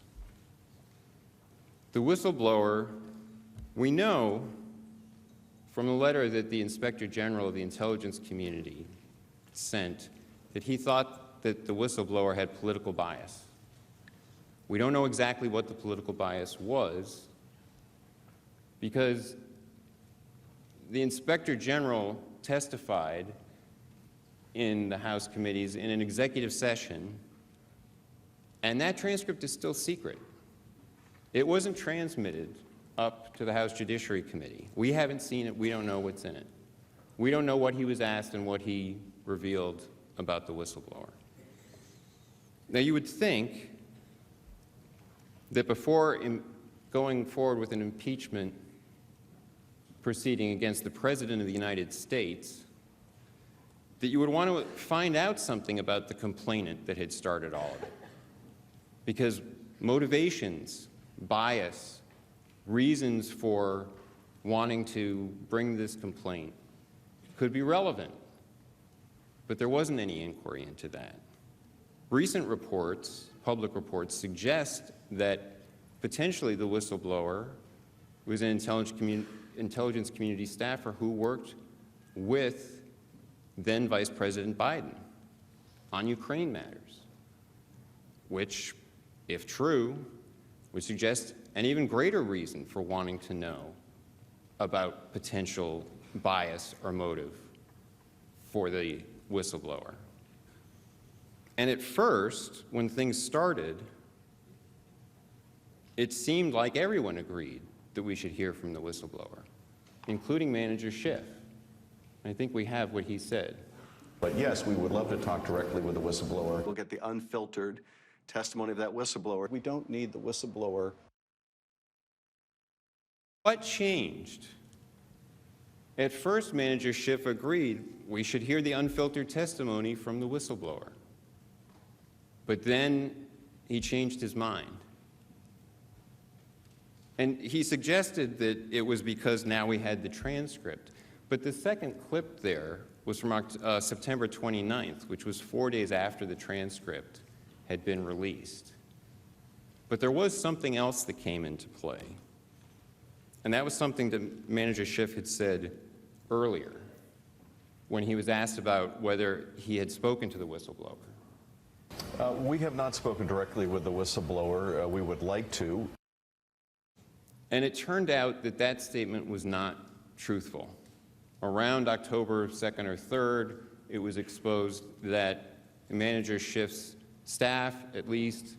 The whistleblower, we know from a letter that the Inspector General of the intelligence community sent that he thought that the whistleblower had political bias. We don't know exactly what the political bias was because the Inspector General testified in the House committees in an executive session, and that transcript is still secret. It wasn't transmitted up to the House Judiciary Committee. We haven't seen it. We don't know what's in it. We don't know what he was asked and what he revealed about the whistleblower. Now, you would think that before going forward with an impeachment proceeding against the President of the United States, that you would want to find out something about the complainant that had started all of it. Because motivations, bias, reasons for wanting to bring this complaint could be relevant, but there wasn't any inquiry into that. Recent reports, public reports, suggest that potentially the whistleblower was an intelligence community staffer who worked with then Vice President Biden on Ukraine matters, which, if true, would suggest an even greater reason for wanting to know about potential bias or motive for the whistleblower. And at first, when things started, it seemed like everyone agreed that we should hear from the whistleblower, including Manager Schiff. I think we have what he said. But yes, we would love to talk directly with the whistleblower. We'll get the unfiltered testimony of that whistleblower. We don't need the whistleblower. What changed? At first, Manager Schiff agreed we should hear the unfiltered testimony from the whistleblower. But then he changed his mind. And he suggested that it was because now we had the transcript. But the second clip there was from September 29th, which was 4 days after the transcript had been released. But there was something else that came into play. And that was something that Manager Schiff had said earlier when he was asked about whether he had spoken to the whistleblower. We have not spoken directly with the whistleblower. We would like to. And it turned out that that statement was not truthful. Around October 2nd or 3rd, it was exposed that Manager Schiff's staff, at least,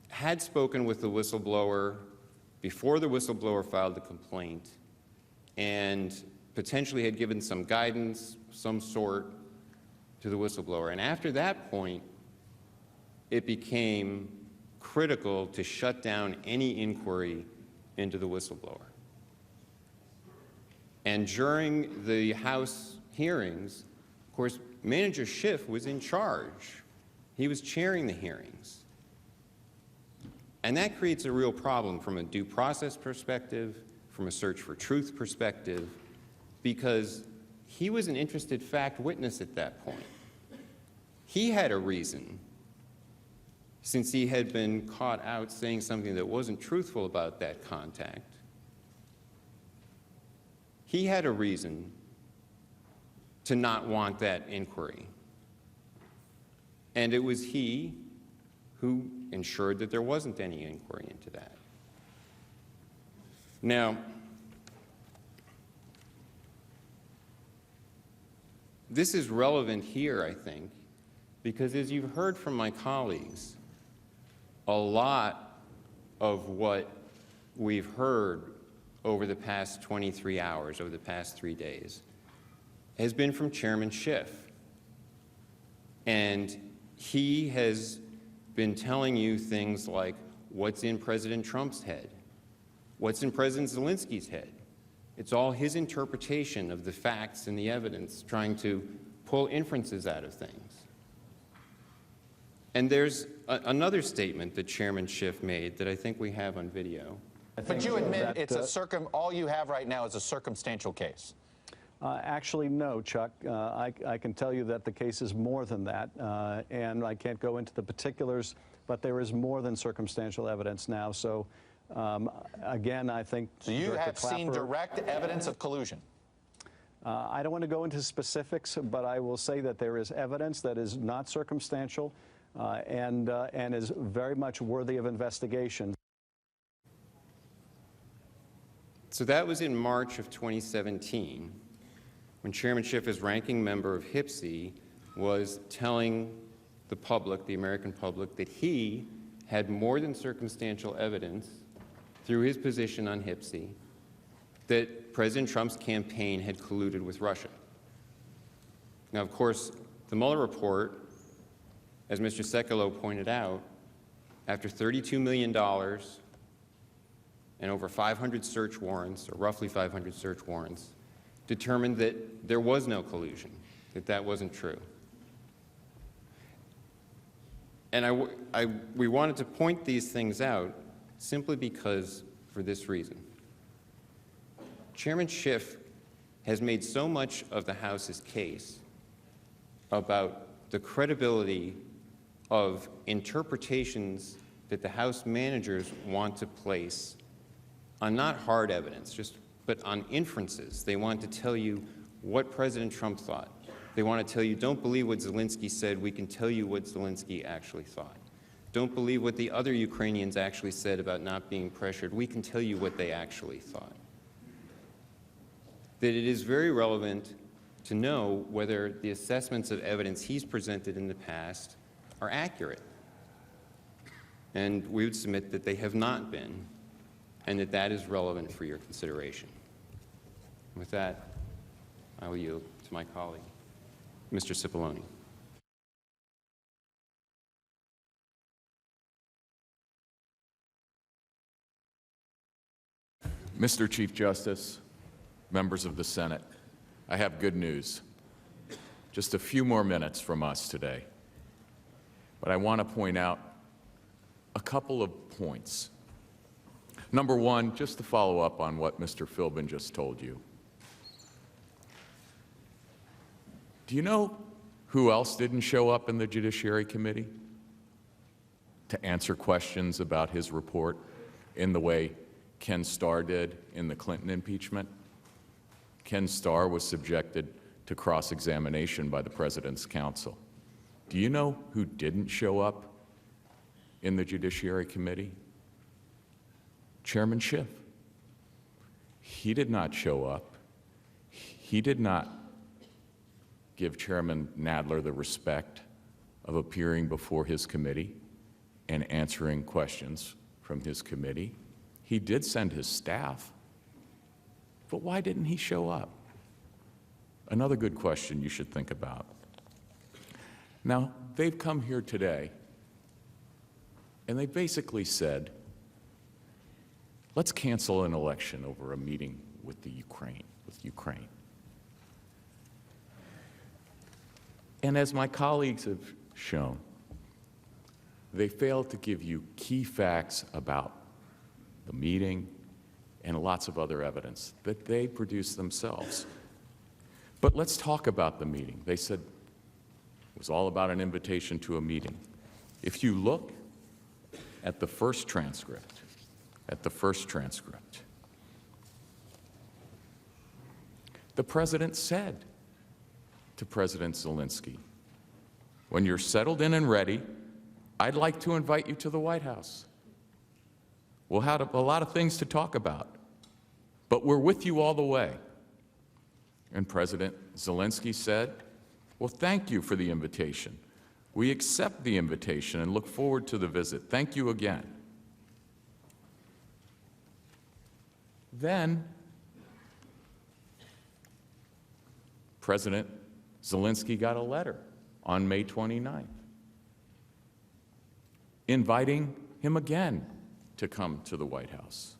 had spoken with the whistleblower before the whistleblower filed the complaint and potentially had given some guidance, some sort, to the whistleblower. And after that point, it became critical to shut down any inquiry into the whistleblower. And during the House hearings, of course, Manager Schiff was in charge. He was chairing the hearings. And that creates a real problem from a due process perspective, from a search for truth perspective, because he was an interested fact witness at that point. He had a reason, since he had been caught out saying something that wasn't truthful about that contact. He had a reason to not want that inquiry. And it was he who ensured that there wasn't any inquiry into that. Now, this is relevant here, I think, because as you've heard from my colleagues, a lot of what we've heard over the past 23 hours, over the past 3 days, has been from Chairman Schiff. And he has been telling you things like what's in President Trump's head, what's in President Zelensky's head. It's all his interpretation of the facts and the evidence, trying to pull inferences out of things. And there's another statement that Chairman Schiff made that I think we have on video. But you admit it's all you have right now is a circumstantial case. Actually, no, Chuck. I can tell you that the case is more than that, and I can't go into the particulars, but there is more than circumstantial evidence now. So, again, I think... So you have seen direct evidence of collusion? I don't want to go into specifics, but I will say that there is evidence that is not circumstantial and is very much worthy of investigation. So that was in March of 2017, when Chairman Schiff, as ranking member of HPSI, was telling the public, the American public, that he had more than circumstantial evidence through his position on HPSI that President Trump's campaign had colluded with Russia. Now, of course, the Mueller report, as Mr. Sekulow pointed out, after $32 million and over 500 search warrants, or roughly 500 search warrants, determined that there was no collusion, that that wasn't true. And we wanted to point these things out simply because, for this reason. Chairman Schiff has made so much of the House's case about the credibility of interpretations that the House managers want to place on not hard evidence, but on inferences. They want to tell you what President Trump thought. They want to tell you, don't believe what Zelenskyy said, we can tell you what Zelenskyy actually thought. Don't believe what the other Ukrainians actually said about not being pressured, we can tell you what they actually thought. That it is very relevant to know whether the assessments of evidence he's presented in the past are accurate. And we would submit that they have not been, and that that is relevant for your consideration. With that, I will yield to my colleague, Mr. Cipollone. Mr. Chief Justice, members of the Senate, I have good news. Just a few more minutes from us today. But I want to point out a couple of points. Number one, just to follow up on what Mr. Philbin just told you. Do you know who else didn't show up in the Judiciary Committee to answer questions about his report in the way Ken Starr did in the Clinton impeachment? Ken Starr was subjected to cross-examination by the President's counsel. Do you know who didn't show up in the Judiciary Committee? Chairman Schiff. He did not show up. He did not give Chairman Nadler the respect of appearing before his committee and answering questions from his committee. He did send his staff, but why didn't he show up? Another good question you should think about. Now, they've come here today, and they basically said, let's cancel an election over a meeting with Ukraine. And as my colleagues have shown, they failed to give you key facts about the meeting and lots of other evidence that they produced themselves. But let's talk about the meeting. They said it was all about an invitation to a meeting. If you look at the first transcript, the President said to President Zelenskyy, when you're settled in and ready, I'd like to invite you to the White House. We'll have a lot of things to talk about, but we're with you all the way. And President Zelenskyy said, well, thank you for the invitation. We accept the invitation and look forward to the visit. Thank you again. Then, President Zelenskyy got a letter on May 29th, inviting him again to come to the White House.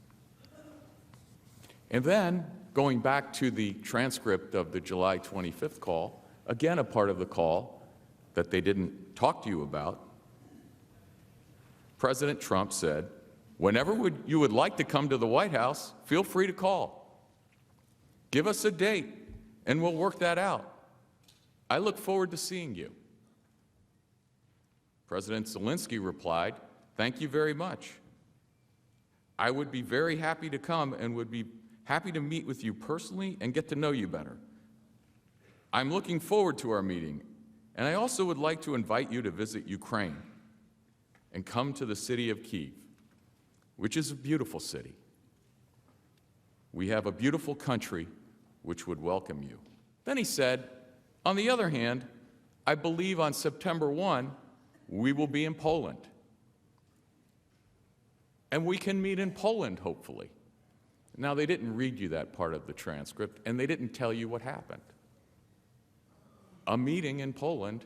And then, going back to the transcript of the July 25th call, again a part of the call that they didn't talk to you about, President Trump said, whenever you would like to come to the White House, feel free to call. Give us a date, and we'll work that out. I look forward to seeing you. President Zelenskyy replied, thank you very much. I would be very happy to come and would be happy to meet with you personally and get to know you better. I'm looking forward to our meeting, and I also would like to invite you to visit Ukraine and come to the city of Kyiv, which is a beautiful city. We have a beautiful country which would welcome you. Then he said, on the other hand, I believe on September 1, we will be in Poland. And we can meet in Poland, hopefully. Now, they didn't read you that part of the transcript, and they didn't tell you what happened. A meeting in Poland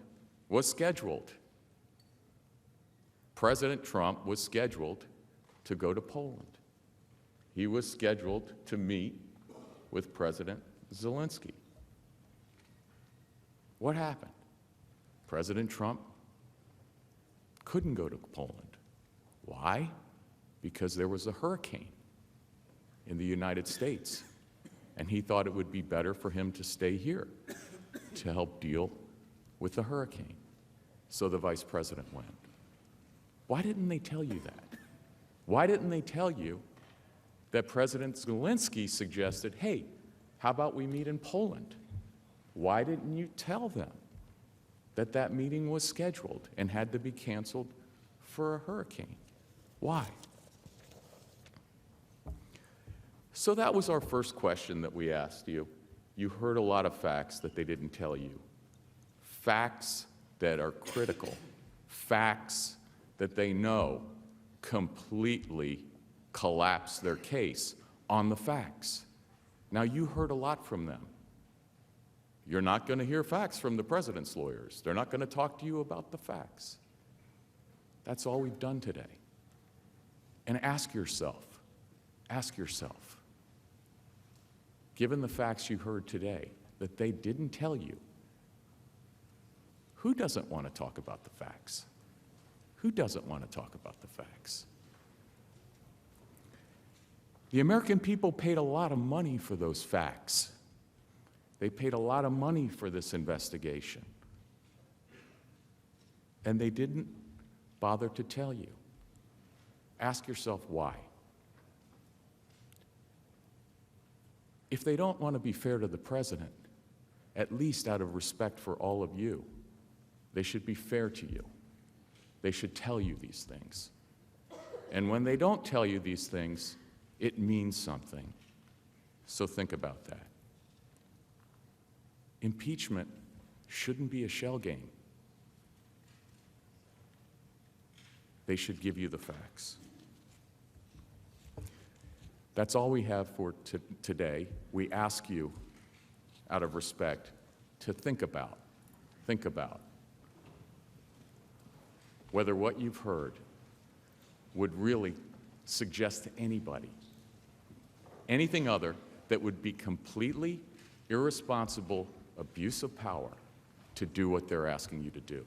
was scheduled. President Trump was scheduled to go to Poland. He was scheduled to meet with President Zelenskyy. What happened? President Trump couldn't go to Poland. Why? Because there was a hurricane in the United States, and he thought it would be better for him to stay here to help deal with the hurricane. So the vice president went. Why didn't they tell you that? Why didn't they tell you that President Zelenskyy suggested, hey, how about we meet in Poland? Why didn't you tell them that that meeting was scheduled and had to be canceled for a hurricane? Why? So that was our first question that we asked you. You heard a lot of facts that they didn't tell you. Facts that are critical. Facts that they know completely collapse their case on the facts. Now, you heard a lot from them. You're not going to hear facts from the president's lawyers. They're not going to talk to you about the facts. That's all we've done today. And ask yourself, given the facts you heard today that they didn't tell you, who doesn't want to talk about the facts? Who doesn't want to talk about the facts? The American people paid a lot of money for those facts. They paid a lot of money for this investigation. And they didn't bother to tell you. Ask yourself why. If they don't want to be fair to the president, at least out of respect for all of you, they should be fair to you. They should tell you these things. And when they don't tell you these things, it means something. So think about that. Impeachment shouldn't be a shell game. They should give you the facts. That's all we have for today. We ask you, out of respect, to think about whether what you've heard would really suggest to anybody anything other that would be completely irresponsible abuse of power to do what they're asking you to do.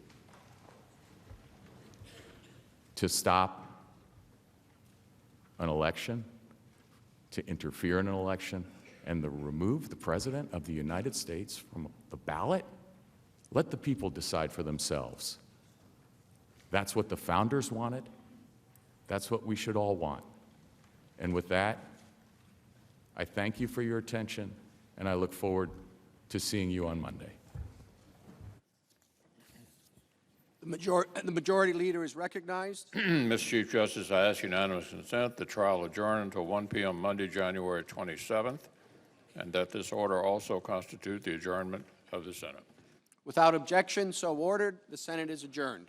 To stop an election, to interfere in an election, and to remove the President of the United States from the ballot? Let the people decide for themselves. That's what the founders wanted. That's what we should all want. And with that, I thank you for your attention, and I look forward to seeing you on Monday. The majority leader is recognized. Mr. Chief Justice, I ask unanimous consent the trial adjourn until 1 p.m. Monday, January 27th, and that this order also constitute the adjournment of the Senate. Without objection, so ordered. The Senate is adjourned.